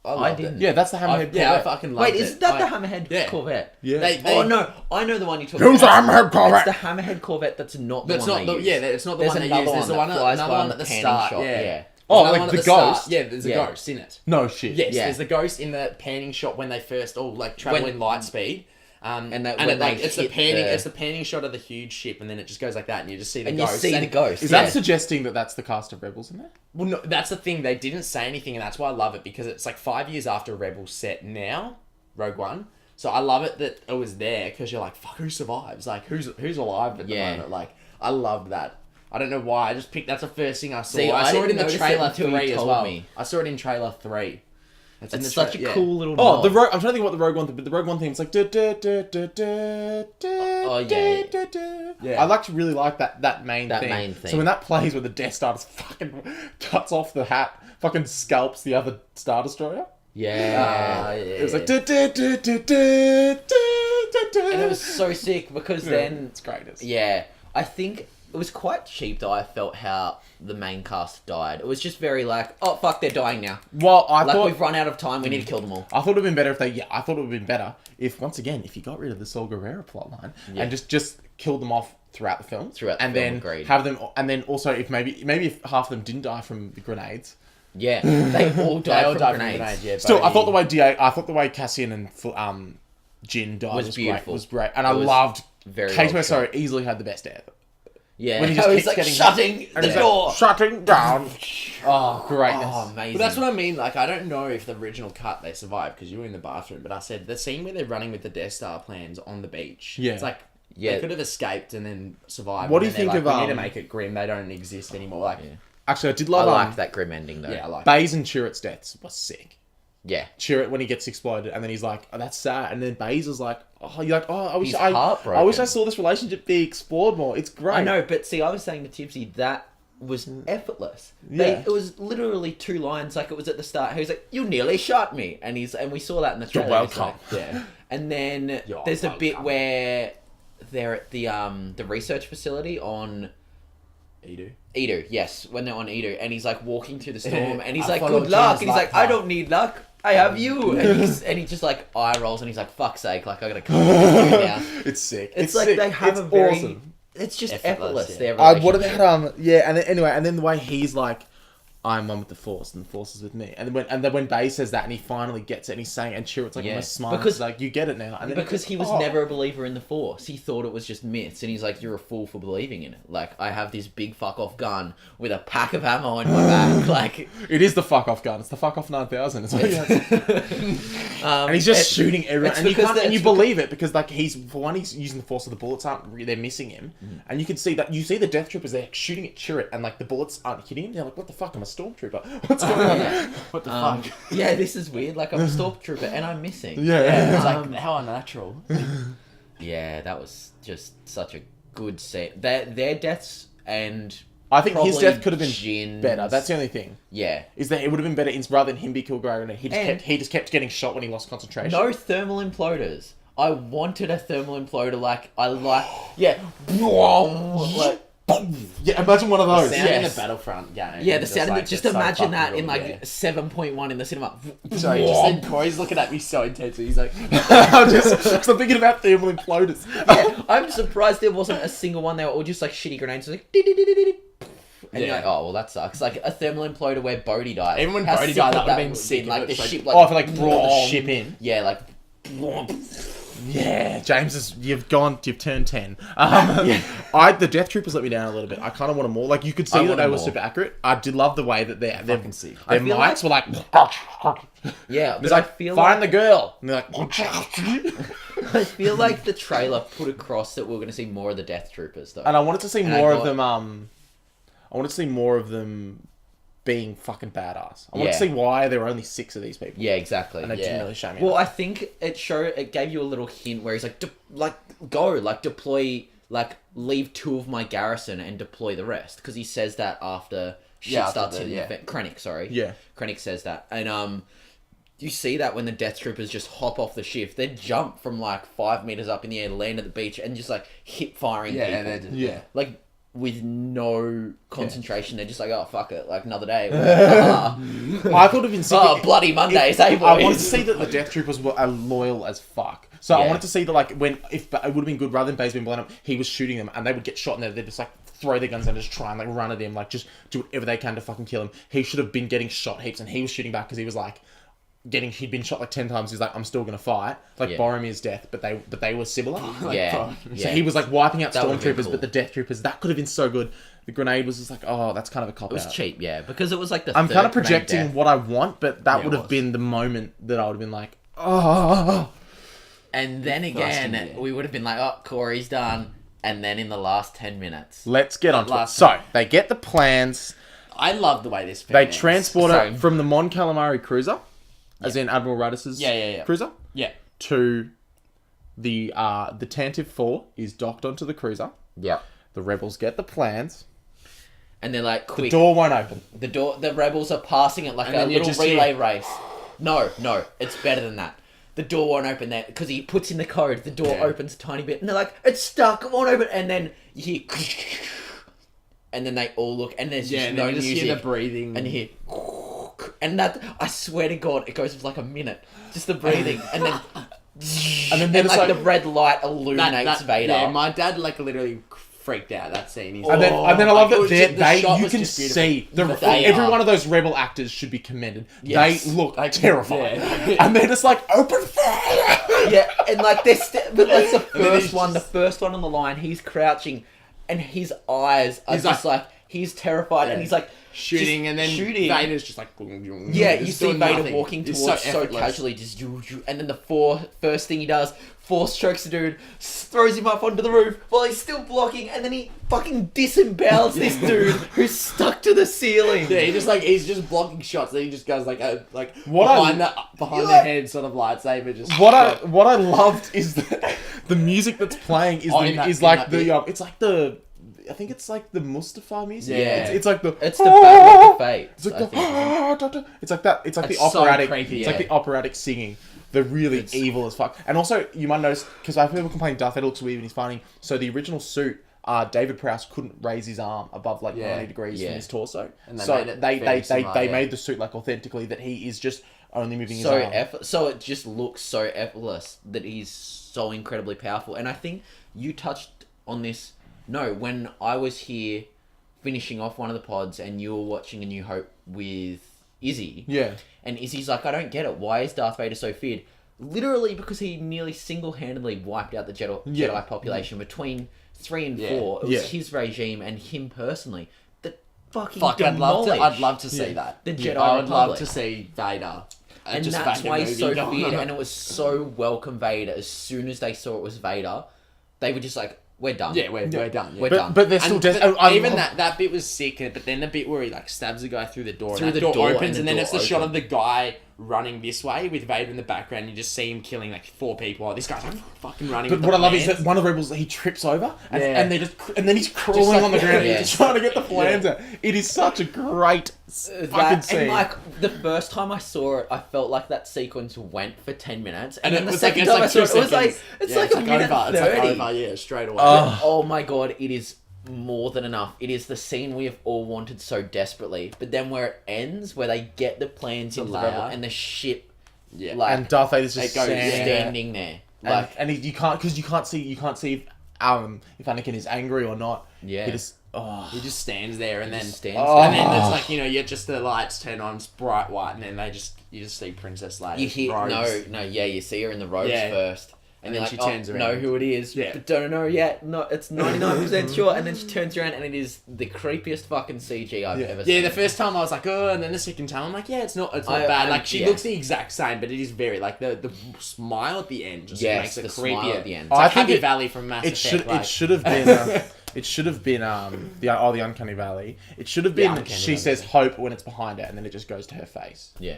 S2: I
S3: loved
S2: didn't.
S1: yeah, that's the Hammerhead
S3: Yeah, I
S1: Corvette.
S3: fucking loved
S2: Wait,
S3: it.
S2: is that
S3: I-
S2: the Hammerhead
S3: yeah.
S2: Corvette?
S1: Yeah.
S3: They,
S2: Oh no, I know the one you're talking
S1: Who's
S2: about.
S1: the Hammerhead Corvette?
S2: It's the Hammerhead Corvette that's not the
S3: That's
S2: one
S3: not
S2: they
S3: the
S2: use.
S3: it's not the
S2: There's
S3: one they
S2: another
S3: use. There's the
S2: one
S3: one
S2: that flies
S3: another
S2: by
S3: one
S2: on
S3: at
S2: the
S3: the
S2: panning
S3: start.
S2: shot,
S3: Yeah.
S2: yeah.
S1: Oh,
S3: Another
S1: like
S3: one at
S1: the
S3: start.
S1: ghost?
S3: Yeah, there's a
S2: Yeah.
S3: ghost in it.
S1: No shit.
S3: Yes,
S2: Yeah.
S3: there's the ghost in the panning shot when they first all like travel
S2: When-
S3: in light speed.
S2: And
S3: And,
S2: that-
S3: it,
S2: when
S3: like
S2: they
S3: it's the
S2: hit
S3: panning,
S2: the-
S3: it's the panning shot of the huge ship, and then it just goes like that, and you just see the
S2: And you
S3: ghost.
S2: see the
S3: and-
S2: ghost.
S1: Is
S2: yeah.
S1: that suggesting that that's the cast of Rebels in there?
S3: Well, no, that's the thing. They didn't say anything, and that's why I love it because it's like 5 years after Rebels set now, Rogue One. So I love it that it was there because you're like, fuck, who survives? Like, who's alive at the
S2: Yeah.
S3: moment? Like, I loved that. I don't know why. I just picked. That's the first thing I saw.
S2: See,
S3: I
S2: I
S3: saw it
S2: didn't
S3: in the
S2: notice it
S3: trailer
S2: until you
S3: 3 as
S2: told
S3: well.
S2: me.
S3: I saw it in trailer 3. It's in
S2: It's
S3: the
S2: such a
S3: yeah.
S2: cool little.
S1: Oh,
S2: nod.
S1: the Rogue. I'm trying to think what the Rogue One. But the Rogue One theme. It's like.
S2: Oh, yeah.
S3: Yeah.
S1: I really like that main
S2: That
S1: thing.
S2: main thing.
S1: So when that plays, where the Death Star just fucking cuts off the hat, fucking scalps the other Star Destroyer.
S2: Yeah.
S1: It was like. And
S2: And it was so sick because then
S1: it's great.
S2: yeah, I think it was quite cheap though. I felt how the main cast died. It was just very like, oh fuck, they're dying now.
S1: Well, I
S2: Like
S1: thought.
S2: we've run out of time. We need to kill them all.
S1: I thought it would have been better if they. Yeah, I thought it would have been better if once again if you got rid of the Saw Gerrera plotline and just killed them off throughout the film,
S2: Throughout the
S1: and
S2: film,
S1: then
S2: agreed.
S1: have them, and then also if maybe if half of them didn't die from the grenades.
S2: Yeah, they all died
S3: They all
S2: from
S3: died
S2: grenades.
S3: from grenades. Yeah,
S1: Still, I
S3: Bodhi-
S1: thought the way Cassian and Jin died was
S2: beautiful.
S1: great. Was great, and I
S2: It was
S1: loved.
S2: very
S1: K2SO
S2: well shot.
S1: easily had the best death.
S2: Yeah,
S1: When he just
S2: I was
S1: keeps
S2: like
S1: getting
S2: shutting
S1: And
S2: the
S1: he's
S2: door.
S1: like, shutting down. Oh, greatness.
S2: Oh, amazing.
S3: But that's what I mean. Like, I don't know if the original cut they survived because you were in the bathroom. But I said the scene where they're running with the Death Star plans on the beach.
S1: Yeah.
S3: It's like
S2: Yeah.
S3: they could have escaped and then survived.
S1: What
S3: and
S1: do you
S3: then
S1: think
S3: they're
S1: of,
S3: like, we need to
S1: um,
S3: make it grim. They don't exist anymore. Like,
S2: Yeah.
S1: Actually, I did
S2: I
S1: love
S2: liked that grim ending though.
S3: yeah, I like.
S1: Baze and Chirrut's deaths was sick.
S2: Yeah.
S1: Chirrut when he gets exploded, and then he's like, "Oh, that's sad." And then Baze is like, "Oh, you're like, oh, I wish
S2: He's
S1: I
S2: heartbroken.
S1: saw this relationship be explored more. It's great."
S2: I know, but see, I was saying to Tipsy that was effortless.
S1: Yeah.
S2: It was literally 2 lines. Like it was at the start. He was like, "You nearly shot me," and we saw that in the trailer. He's
S1: welcome.
S2: like-
S3: Yeah.
S2: And then
S3: You're
S2: there's a bit
S3: welcome.
S2: where they're at the research facility on
S3: Edu.
S2: Edu. Yes, when they're on Edu, and he's like walking through the storm, and he's
S3: I
S2: like,
S3: follow
S2: "Good luck,"
S3: Jen's
S2: and he's like,
S3: luck
S2: "I
S3: path.
S2: don't need luck. I have you." And he just like eye rolls, and he's like, "Fuck's sake! Like I gotta come with you now."
S1: it's sick.
S2: It's like
S1: sick.
S2: they have
S1: it's
S2: a very.
S1: awesome.
S2: It's just
S3: Effortless,
S2: effortless.
S3: yeah.
S2: Their
S1: What
S2: relationship.
S1: about yeah, and then anyway, and then the way he's like, "I'm one with the Force, and the Force is with me," and then when Baze says that, and he finally gets it, and he's saying, and Chirrut's like,
S2: Yeah.
S1: almost smiling,
S2: Because-
S1: like, "You get it now," and then
S2: Because he was
S1: oh.
S2: never a believer in the Force. He thought it was just myths, and he's like, "You're a fool for believing in it. Like, I have this big fuck off gun with a pack of ammo in my back. Like,
S1: It is the fuck off gun. It's the fuck off 9000. It's what he has. And he's just shooting everyone,
S2: it's
S1: and you
S2: because
S1: can't, and you
S2: it's because-
S1: believe it because like he's for one he's using the Force, so the bullets aren't they're missing him, and you can see that you see the Death Troopers they're shooting at Chirrut, and like the bullets aren't hitting him. They're like, "What the fuck? I'm a stormtrooper. What's going on? What the fuck?"
S2: yeah, this is weird. Like, I'm a stormtrooper and I'm missing.
S1: Yeah.
S3: It's like how unnatural.
S2: Yeah, that was just such a good set. Their deaths and
S1: I think his
S2: probably
S1: death could have been
S2: Jin's-
S1: better. That's the only thing.
S2: Yeah.
S1: Is that it would have been better rather than him be Kilgrave, and
S2: And-
S1: he just kept getting shot when he lost concentration.
S2: No thermal imploders. I wanted a thermal imploder. Like, I like, yeah, like.
S1: Yeah, imagine one of those.
S3: Sound in
S2: Yes.
S3: the Battlefront game.
S2: Yeah, the sound of it. Just
S3: it's so
S2: imagine
S3: fucking
S2: that
S3: real,
S2: in like
S3: yeah.
S2: 7.1 in the cinema.
S3: Sorry, just then Corey's looking at me so intensely. He's like,
S1: I'm just I'm thinking about thermal imploders.
S2: Yeah, I'm surprised there wasn't a single one. They were all just like shitty grenades. Like, and you're
S3: Yeah.
S2: like, oh well, that sucks. Like a thermal imploder where Bodhi died.
S3: Even when
S2: How
S3: Bodhi
S2: sick
S3: died, that
S2: would
S3: would've been
S2: would
S3: sick
S2: Like
S3: if
S2: the
S3: it's like-
S2: ship, like
S1: Oh, if I brought the
S2: blom.
S1: ship in.
S2: Yeah, like. blom.
S1: Yeah, James you've turned 10. The Death Troopers let me down a little bit. I kind of want them more. Like you could see
S2: I
S1: that
S2: want
S1: they
S2: them
S1: were
S2: more.
S1: super accurate. I did love the way that their
S3: fucking sick.
S1: Their
S2: I feel
S1: mics were like,
S2: Yeah,
S1: it's
S2: but
S1: like
S2: I feel
S1: find
S2: like
S1: the girl. And they're like,
S2: I feel like the trailer put across that we're going to see more of the Death Troopers though.
S1: and I wanted to see
S2: And I
S1: more of
S2: got-
S1: them. I wanted to see more of them being fucking badass. I want
S2: Yeah.
S1: to see why there were only 6 of these people.
S2: Yeah, exactly.
S1: And it didn't really show me.
S2: Well,
S1: enough.
S2: I think it gave you a little hint where he's like, deploy, leave 2 of my garrison and deploy the rest, because he says that after shit
S3: Yeah, after
S2: starts
S3: the-
S2: hitting
S3: yeah.
S2: the event. Krennic, sorry.
S1: Yeah.
S2: Krennic says that, and you see that when the Death Troopers just hop off the ship, they jump from 5 meters up in the air, land at the beach, and just hip firing
S3: Yeah,
S2: people.
S3: and they're just,
S1: Yeah.
S2: Like, with no concentration, they're just like, oh fuck it, another day. Ah.
S1: I thought it'd been sick.
S2: Oh, bloody Mondays, eh, boys?
S1: I wanted to see that the Death Troopers were loyal as fuck. So I
S2: Yeah.
S1: wanted to see that if it would have been good rather than Baze being blown up, he was shooting them and they would get shot and they'd just throw their guns and just try and run at him, just do whatever they can to fucking kill him. He should have been getting shot heaps and he was shooting back because he was he'd been shot 10 times. He's I'm still gonna fight.
S2: Yeah.
S1: Boromir's death, but they were similar.
S2: Yeah.
S1: So he was wiping out
S2: That would've been
S1: stormtroopers,
S2: cool.
S1: but the Death Troopers, that could have been so good. The grenade was just oh, that's kind of a cop
S2: It was
S1: out.
S2: cheap, yeah, because it was the
S1: I'm
S2: third
S1: kind of
S2: grenade
S1: projecting
S2: death.
S1: what I want, but that
S3: Yeah,
S1: would
S3: it
S1: have
S3: was.
S1: been the moment that I would have been oh.
S2: And then again,
S3: Thrusting, yeah.
S2: we would have been oh, Corey's done. And then in the last 10 minutes,
S1: Let's get on to it.
S3: Last
S1: So, they get the plans.
S3: I love the way this film
S1: They
S3: ends.
S1: transport
S2: Sorry.
S1: it from the Mon Calamari cruiser, as in Admiral Radiss's
S3: Yeah.
S1: cruiser,
S3: Yeah.
S1: to the Tantive 4 is docked onto the cruiser.
S2: yeah.
S1: The rebels get the plans.
S2: And they're like,
S1: The
S2: quick,
S1: door won't open.
S2: the rebels are passing it like
S3: And
S2: a
S3: then you
S2: little
S3: just
S2: relay
S3: hear-
S2: race. No, it's better than that. The door won't open there because he puts in the code. The door
S3: Yeah.
S2: opens a tiny bit, and they're like, "It's stuck. It won't open." And then you hear, and then they all look, and there's
S3: Yeah,
S2: just
S3: and
S2: no
S3: then you just
S2: music,
S3: hear the breathing.
S2: and you hear, and that I swear to God, it goes for a minute, just the breathing, and then,
S1: And then
S2: the red light illuminates Vader.
S3: Yeah, my dad literally freaked out that scene. He's
S1: And then I love that
S3: the shot
S1: you
S3: was
S1: can
S3: just beautiful.
S1: see
S2: They
S1: every
S2: are.
S1: one of those rebel actors should be commended.
S2: Yes.
S1: They look
S3: Like,
S1: terrified,
S3: yeah.
S1: and they're just open fire.
S2: Yeah, and but that's the
S3: then he's
S2: first one. The first one on the line, he's crouching, and his eyes are
S3: He's
S2: just he's terrified, and he's
S3: shooting,
S2: just
S3: and then
S2: shooting.
S3: Vader's just
S2: Yeah, you
S3: just
S2: see
S3: doing
S2: Vader
S3: nothing.
S2: walking
S3: He's
S2: towards so
S3: effortless.
S2: casually, just and then the first thing he does, 4 strokes the dude, throws him up onto the roof while he's still blocking, and then he fucking disembowels this dude who's stuck to the ceiling.
S3: Yeah, he's just blocking shots. Then he just goes
S1: What
S3: behind
S1: Yeah.
S3: the head sort of lightsaber. Just
S1: What I loved is the music that's playing is
S3: in that
S1: it's like the I think it's the Mustafa music.
S3: Yeah.
S1: It's like the
S2: It's the Battle of the Fates.
S1: It's like
S2: I
S1: the
S2: think.
S1: it's like that. It's like
S3: It's
S1: the
S3: so
S1: operatic.
S3: creepy,
S1: It's like
S2: yeah.
S1: the operatic singing. They're really evil as fuck. And also, you might notice because I've heard people complain Darth Vader looks weird when he's fighting. So the original suit, David Prowse couldn't raise his arm above 90 degrees
S2: Yeah.
S1: from his torso.
S3: And they
S1: So
S3: made it very similar,
S1: they
S3: yeah.
S1: made the suit authentically that he is just only moving his
S2: So
S1: arm.
S2: so it just looks so effortless that he's so incredibly powerful. And I think you touched on this. No, when I was here finishing off one of the pods and you were watching A New Hope with Izzy.
S1: Yeah.
S2: And Izzy's like, I don't get it. Why is Darth Vader so feared? Literally because he nearly single-handedly wiped out the Jedi population between 3 and 4. It was
S1: Yeah.
S2: his regime and him personally that fucking
S3: Fuck, I'd
S2: demolished
S3: love to see
S1: Yeah.
S3: that.
S2: the Jedi
S3: I would
S2: Republic.
S3: love to see Vader.
S2: And
S3: just
S2: that's
S3: Vader
S2: why he's so
S3: movie going
S2: feared,
S3: on.
S2: and it was so welcome Vader. As soon as they saw it was Vader, they were just like, we're done.
S3: Yeah, we're done. Yeah.
S2: We're done.
S1: But they're still
S3: Even that bit was sick, but then the bit where he stabs the guy through the door,
S2: Through
S3: and that
S2: the door,
S3: opens,
S2: and
S3: and
S2: the
S3: then
S2: door
S3: it's the shot
S2: opens.
S3: of the guy running this way with Vader in the background. You just see him killing 4 people. This guy's fucking running.
S1: But
S3: with
S1: what
S3: the
S1: I love is
S3: plans.
S1: that one of the rebels he trips over and,
S3: Yeah.
S1: and then he's crawling on the ground
S2: yeah.
S1: trying to get the plans out. It is such a great fucking scene.
S2: And the first time I saw it, I felt like that sequence went for 10 minutes, and
S3: And
S2: then
S3: it
S2: the
S3: was
S2: second
S3: it's
S2: time I saw
S3: 2
S2: it, it was
S3: seconds.
S2: it's
S3: Yeah,
S2: like a minute
S3: over.
S2: 30.
S3: It's over, yeah, straight away.
S2: Oh my god, it is more than enough. It is the scene we have all wanted so desperately. But then where it ends, where they get the plans into the rebel
S3: Leia.
S2: and the ship,
S3: Yeah.
S1: And Darth Vader's just
S3: It goes-
S2: standing there,
S1: and you can't see if Anakin is angry or not.
S2: Yeah.
S1: He just
S3: He just stands there, and then
S2: just stands
S3: and
S2: there.
S3: then it's you just the lights turn on, it's bright white, and then you just see Princess Leia.
S2: You hear
S3: robes.
S2: you see her in the robes
S3: Yeah.
S2: first, and
S3: then
S2: you're
S3: she
S2: like,
S3: turns around.
S2: know who it is,
S3: Yeah.
S2: but don't know yet. No, it's 99% sure, and then she turns around, and it is the creepiest fucking CG I've ever seen.
S3: Yeah, the first time I was like, oh, and then the second time I'm like, yeah, it's not bad. She
S2: yeah.
S3: looks the exact same, but it is very the smile at the end just
S2: Yes,
S3: makes it
S2: the
S3: creepy
S2: smile at the end.
S3: It's like
S1: I think
S3: Happy
S1: it-
S3: Valley from Mass
S1: it
S3: Effect.
S1: should have been It should have been the Uncanny Valley. It should have been
S3: Uncanny
S1: she
S3: Valley.
S1: says hope when it's behind her, and then it just goes to her face.
S2: Yeah.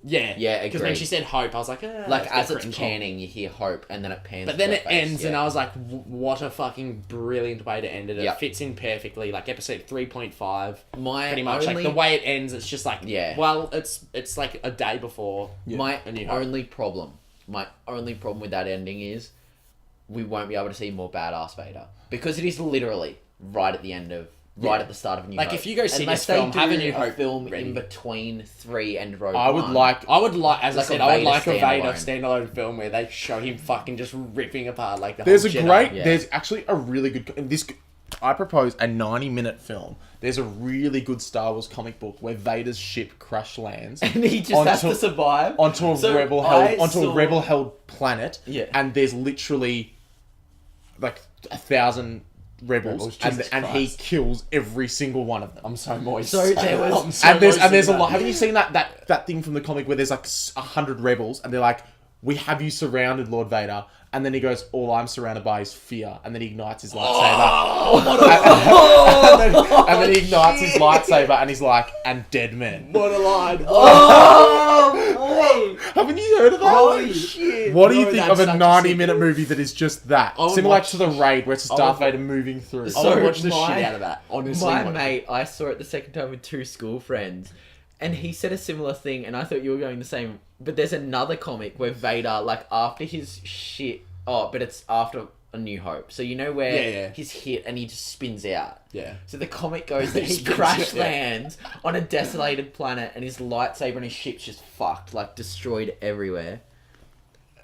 S3: Yeah.
S2: Yeah,
S3: Because when
S2: agreed.
S3: she said hope, I was like,
S2: Like,
S3: that's
S2: as
S3: a
S2: it's
S3: cringe.
S2: panning, you hear hope, and then it pans.
S3: But then
S2: to
S3: it
S2: her face,
S3: ends,
S2: yeah.
S3: and I was like, what a fucking brilliant way to end it. It
S2: Yep.
S3: fits in perfectly. Like, episode 3.5.
S2: My
S3: Pretty much.
S2: only,
S3: Like, the way it ends, it's just like,
S2: Yeah.
S3: well, it's like a day before.
S2: my
S3: A New Hope.
S2: only problem with that ending is we won't be able to see more badass Vader because it is literally right at the end of. Right at the start of New
S3: Like,
S2: Hope.
S3: if you go see
S2: Unless
S3: this
S2: they
S3: film, have a
S2: do
S3: New Hope
S2: film
S3: ready.
S2: in between 3 and Rogue
S1: I would
S2: One.
S1: like.
S3: I would like, as
S2: Like
S3: I said,
S2: a
S3: I would
S2: Vader
S3: like a Vader
S2: standalone.
S3: standalone film where they show him fucking just ripping apart like the
S1: There's a
S3: whole Jedi.
S1: great.
S2: yeah.
S1: There's actually a really good. This. I propose a 90-minute film. There's a really good Star Wars comic book where Vader's ship crash lands
S2: and he just has
S1: onto-
S2: to survive
S1: onto a
S2: So
S1: rebel
S2: I
S1: held onto
S2: saw-
S1: a rebel held planet.
S2: Yeah.
S1: And there's literally like 1,000 rebels,
S3: Jesus
S1: and he
S3: Christ.
S1: kills every single one of them.
S3: I'm so moist.
S2: So there was-
S3: I'm so
S1: And there's
S3: moist
S1: a
S3: about
S1: lot.
S3: that.
S1: Haven't you seen that thing from the comic where there's like 100 rebels and they're like, "We have you surrounded, Lord Vader," and then he goes, "All I'm surrounded by is fear," and then he ignites his lightsaber. and then he ignites his lightsaber and he's like, "And dead men."
S3: What a line.
S2: Oh,
S1: Haven't you heard of that?
S2: holy shit!
S1: What do you
S3: No,
S1: think
S3: that's
S1: of a
S3: such a
S1: 90-minute movie that is just that?
S3: I would
S1: Similar
S3: watch-
S1: to The Raid, where it's just
S3: I
S1: Darth
S3: would-
S1: Vader moving through.
S3: I
S2: So
S3: would watch the
S2: my-
S3: shit out of that. Honestly,
S2: My
S3: would.
S2: mate, I saw it the second time with 2 school friends, and he said a similar thing, and I thought you were going the same. But there's another comic where Vader, like after his shit, but it's after A New Hope. So you know where
S3: Yeah.
S2: he's hit and he just spins out.
S3: Yeah.
S2: So the comic goes that he
S3: Spins
S2: crash
S3: out, yeah.
S2: lands on a desolated planet, and his lightsaber and his ship's just fucked, like destroyed everywhere.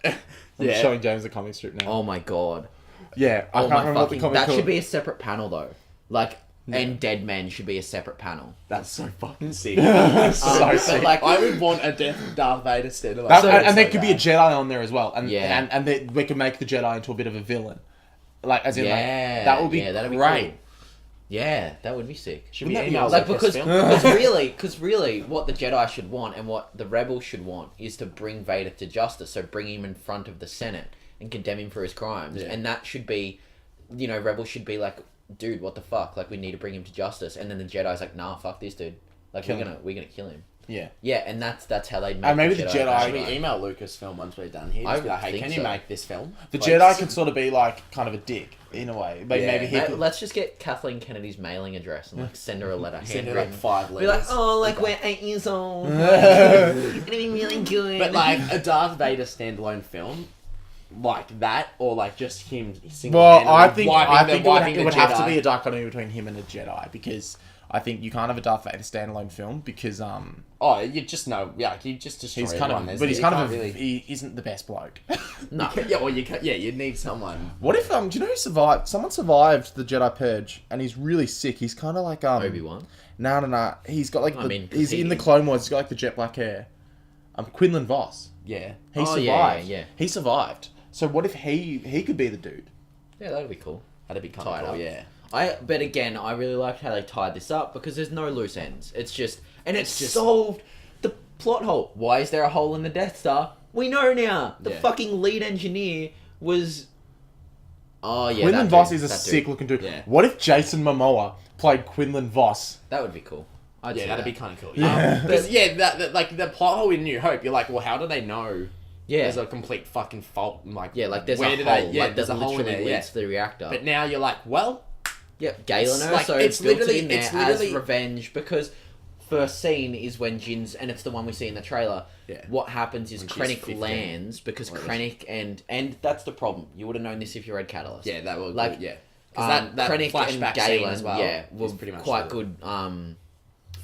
S1: I'm
S3: Yeah.
S1: showing James the comic strip now.
S2: Oh my god.
S1: Yeah, I
S2: Oh
S1: can't
S2: my
S1: remember what the
S2: fucking.
S1: comic
S2: That
S1: called.
S2: should be a separate panel though. Like, and Dead Men should be a separate panel.
S3: That's so fucking sick.
S1: That's so
S2: but
S1: sick.
S2: like,
S3: I would want a Darth Vader standalone.
S1: That-
S2: So-
S1: and there could be a Jedi on there as well, and
S2: Yeah.
S1: and we could make the Jedi into a bit of a villain, like as in
S2: yeah,
S1: like that would be
S2: that'd
S1: great.
S2: Be cool. Yeah, that would be sick.
S3: Should
S1: Wouldn't
S3: be
S1: that be
S3: emails
S2: Like
S3: like
S2: because
S3: this film.
S2: really, what the Jedi should want and what the rebels should want is to bring Vader to justice. So bring him in front of the Senate and condemn him for his crimes,
S3: Yeah.
S2: and that should be, rebels should be like, dude, what the fuck? Like, we need to bring him to justice, and then the Jedi's like, nah, fuck this dude. Like,
S1: Kill
S2: we're gonna kill him.
S1: Yeah,
S2: Yeah, and that's how they make.
S1: And maybe the Jedi-
S3: Should we email Lucasfilm once we're done here?
S2: I
S3: Just be like, hey,
S2: think
S3: can you
S2: so.
S3: make this film?
S1: the
S3: Please?
S1: Jedi could sort of be like kind of a dick in a way. Like
S3: Yeah.
S1: maybe he could.
S2: Let's just get Kathleen Kennedy's mailing address and like send her a letter,
S3: Send her like
S2: handwritten.
S3: 5
S2: Be
S3: letters.
S2: like, oh, like
S3: Okay.
S2: we're 8 years old. It's gonna be really good.
S3: But like a Darth Vader standalone film, like that, or like just him
S1: Well, I think
S3: wiping
S1: it would have to
S3: Jedi.
S1: be a dichotomy between him and a Jedi because I think you can't have a Darth Vader standalone film because
S3: Oh, you just know, yeah, you just destroy
S1: he's kind
S3: everyone.
S1: of
S3: There's-
S1: but he's
S3: you
S1: kind of
S3: can't
S1: a,
S3: really.
S1: he isn't the best bloke.
S2: no.
S3: Yeah, well, you need someone.
S1: What if do you know who survived? Someone survived the Jedi Purge and he's really sick. He's kind of like
S2: Obi-Wan.
S1: No. He's got like
S2: I
S1: the,
S2: mean, 'cause
S1: he's in the
S2: he-
S1: Clone Wars. He's got like the jet black hair. Quinlan Voss.
S3: Yeah.
S1: He
S2: Oh, yeah,
S1: survived.
S2: yeah.
S1: He survived. So what if he could be the dude?
S2: Yeah, that'd be cool.
S3: That'd be kind
S2: Tie it
S3: of cool,
S2: up.
S3: yeah.
S2: But again, I really liked how they tied this up because there's no loose ends. It's just, and it's
S3: just-
S2: solved the plot hole. Why is there a hole in the Death Star? We know now. The
S3: Yeah.
S2: fucking lead engineer was. Oh yeah,
S1: Quinlan
S2: that
S1: Voss
S2: dude,
S1: is a
S2: that dude.
S1: sick looking dude.
S3: Yeah.
S1: What if Jason Momoa played Quinlan Voss?
S2: That would be cool. I'd
S3: Yeah,
S2: see
S3: that'd
S2: that.
S3: be kind of cool.
S1: Yeah.
S3: Because that like the plot hole in New Hope, you're like, well, how do they know?
S2: Yeah,
S3: There's a complete fucking fault. Like,
S2: yeah, like there's
S3: where
S2: a
S3: did
S2: hole.
S3: they? Yeah,
S2: like
S3: there's a hole in
S2: literally
S3: there.
S2: leads
S3: Yeah.
S2: to the reactor.
S3: But now you're like, well,
S2: Yep, Galen
S3: It's like-
S2: so
S3: it's
S2: built it
S3: literally-
S2: in there
S3: it's
S2: as
S3: literally-
S2: revenge because first scene is when Jin's, and it's the one we see in the trailer.
S3: Yeah.
S2: What happens is
S3: When she's
S2: Krennic
S3: 15.
S2: lands because
S3: Or is
S2: Krennic and that's the problem. You would have known this if you read Catalyst.
S3: yeah, that will
S2: Like,
S3: yeah. Because that
S2: Krennic
S3: flashback
S2: and Galen,
S3: scene as well,
S2: yeah, were
S3: is pretty much
S2: quite
S3: the
S2: good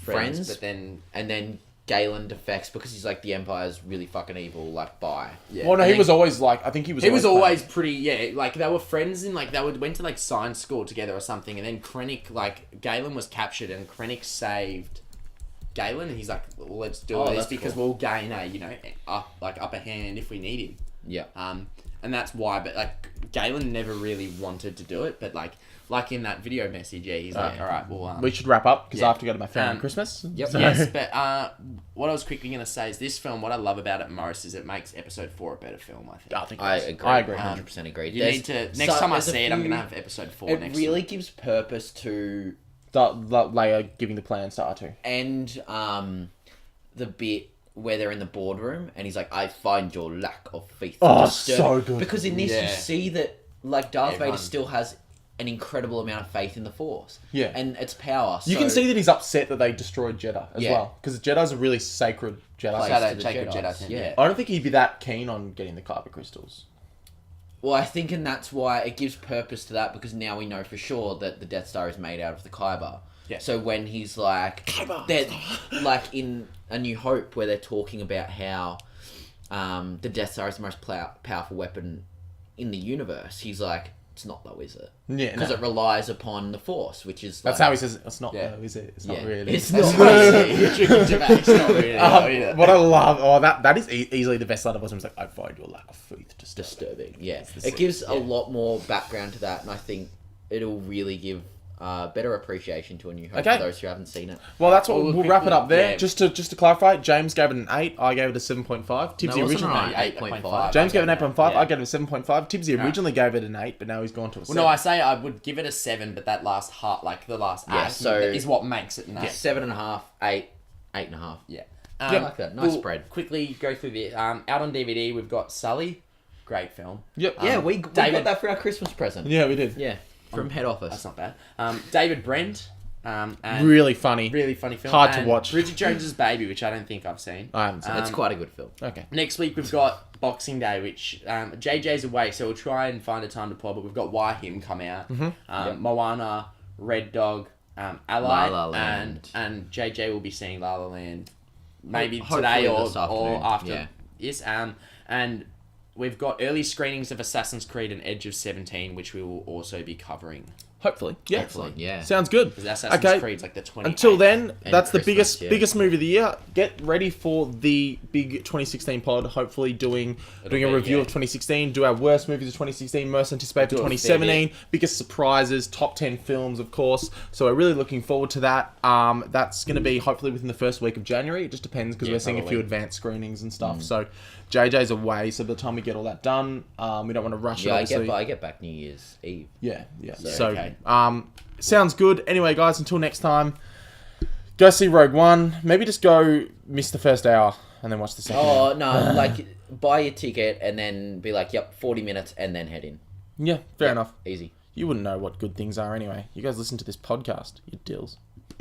S2: friends.
S3: But then
S2: And then Galen defects because he's like the Empire's really fucking evil. Like, bye.
S3: yeah.
S1: Well, no,
S2: And
S1: he
S2: then-
S1: was always like I think he was.
S3: He was
S1: playing-
S3: always pretty, yeah, like, they were friends and, like, they went to, like, science school together or something, and then Krennic, like, Galen was captured, and Krennic saved Galen, and he's like, well, let's do
S2: Oh,
S3: this
S2: that's
S3: because
S2: cool.
S3: we'll gain a, upper hand if we need him.
S2: Yeah.
S3: and that's why. But like Galen never really wanted to do it, but like in that video message, yeah, he's like, all right, well,
S1: We should wrap up because
S3: yeah.
S1: I have to go to my family Christmas.
S2: Yep.
S1: So-
S3: yes, but what I was quickly going to say is this film, what I love about it most is it makes episode 4 a better film, I think.
S1: I think
S2: I
S1: it is.
S2: agree.
S1: I agree.
S2: 100% agree.
S3: You need to, next time I see it, I'm going to have episode 4
S2: It
S3: next
S2: really
S3: week.
S2: gives purpose to
S1: Leia giving the plans to R2.
S2: and the bit where they're in the boardroom and he's like, I find your lack of faith
S1: Oh,
S2: disturbing."
S1: so good.
S2: Because in this you
S3: Yeah.
S2: see that like Darth
S3: Everyone.
S2: Vader still has an incredible amount of faith in the Force.
S1: Yeah.
S2: And its power.
S1: You can see that he's upset that they destroyed Jeddah as
S2: Yeah.
S1: well. Because Jedda's a really sacred Jedi.
S2: Place
S3: Shadow
S2: to the
S3: Jacob
S2: Jedis.
S3: Jedi Temple,
S2: Yeah.
S1: I don't think he'd be that keen on getting the kyber crystals.
S2: Well, I think, and that's why it gives purpose to that, because now we know for sure that the Death Star is made out of the Kyber.
S3: Yeah.
S2: So when he's like, they're like in A New Hope, where they're talking about how the Death Star is the most powerful weapon in the universe, he's like, it's not though, is it?
S1: Yeah,
S2: Because
S1: no.
S2: it relies upon the Force, which is
S1: That's
S2: like,
S1: how he says it's not
S3: Yeah.
S1: though, is it? It's
S2: Yeah.
S1: not really.
S2: It's not
S3: really.
S1: What I love, that is easily the best line of all time. It's like, I find your lack of faith disturbing.
S2: disturbing. Yeah,
S1: the
S2: it gives
S1: same,
S2: a lot more background to that, and I think it'll really give better appreciation to A New Hope
S1: Okay.
S2: for those who haven't seen it.
S1: Well, that's what
S3: Well,
S1: we'll wrap it up there.
S3: yeah.
S1: Just to clarify, James gave it an 8. I gave it a 7.5. Tibbsy
S2: No, it wasn't
S1: originally.
S2: right. 8.5.
S1: James gave it an 8.5.
S3: Yeah.
S1: I gave it a 7.5. Tibbsy originally gave it an 8, but now he's gone to a
S3: Well,
S1: 7.
S3: no, I say I would give it a 7, but that last heart, like the last
S2: Yeah,
S3: act,
S2: so-
S3: is what makes it nice.
S2: 7.5, 8, 8.5.
S3: Yeah.
S2: I like that. Nice spread.
S3: Quickly go through the out on DVD. We've got Sully, great film.
S1: Yep.
S2: Yeah, we got
S3: David-
S2: that for our Christmas present.
S1: Yeah, we did.
S2: Yeah, from head office.
S3: That's not bad. David Brent, and
S1: Really funny.
S3: really funny film.
S1: Hard to
S3: And
S1: watch.
S3: Bridget Jones's Baby, which I don't think I've seen.
S1: I haven't seen
S2: It's quite a good film.
S1: Okay.
S3: Next week we've got Boxing Day, which JJ's away, so we'll try and find a time to pull. But we've got Why Him come out, Moana, Red Dog, Ally,
S2: La La Land.
S3: and JJ will be seeing La La Land, maybe
S2: Hopefully
S3: today
S2: this afternoon,
S3: or after.
S2: yeah.
S3: Yes, and we've got early screenings of Assassin's Creed and Edge of 17, which we will also be covering.
S1: Hopefully. Yeah.
S2: Excellent, yeah.
S1: Sounds good.
S3: Because Assassin's
S1: Okay.
S3: Creed's like the 20th.
S1: Until then,
S2: And
S1: that's the
S2: Christmas,
S1: biggest movie of the year. Get ready for the big 2016 pod. Hopefully doing a
S3: be,
S1: review
S3: yeah.
S1: of 2016. Do our worst movies of 2016. Most anticipated for
S3: Do a fair
S1: 2017. Biggest surprises. Top 10 films, of course. So we're really looking forward to that. That's going to be hopefully within the first week of January. It just depends because
S3: Yeah,
S1: we're seeing a few
S3: probably.
S1: advanced screenings and stuff. So JJ's away. So by the time we get all that done, we don't want to rush it.
S2: Yeah,
S1: Obviously.
S2: I get back New Year's Eve.
S1: Yeah. So,
S3: okay.
S1: sounds good. Anyway, guys, until next time, go see Rogue One. Maybe just go miss the first hour and then watch the second hour.
S2: Oh, no, like, buy your ticket and then be like, yep, 40 minutes and then head in.
S1: Yeah, fair enough.
S2: Easy.
S1: You wouldn't know what good things are anyway. You guys listen to this podcast, you dills.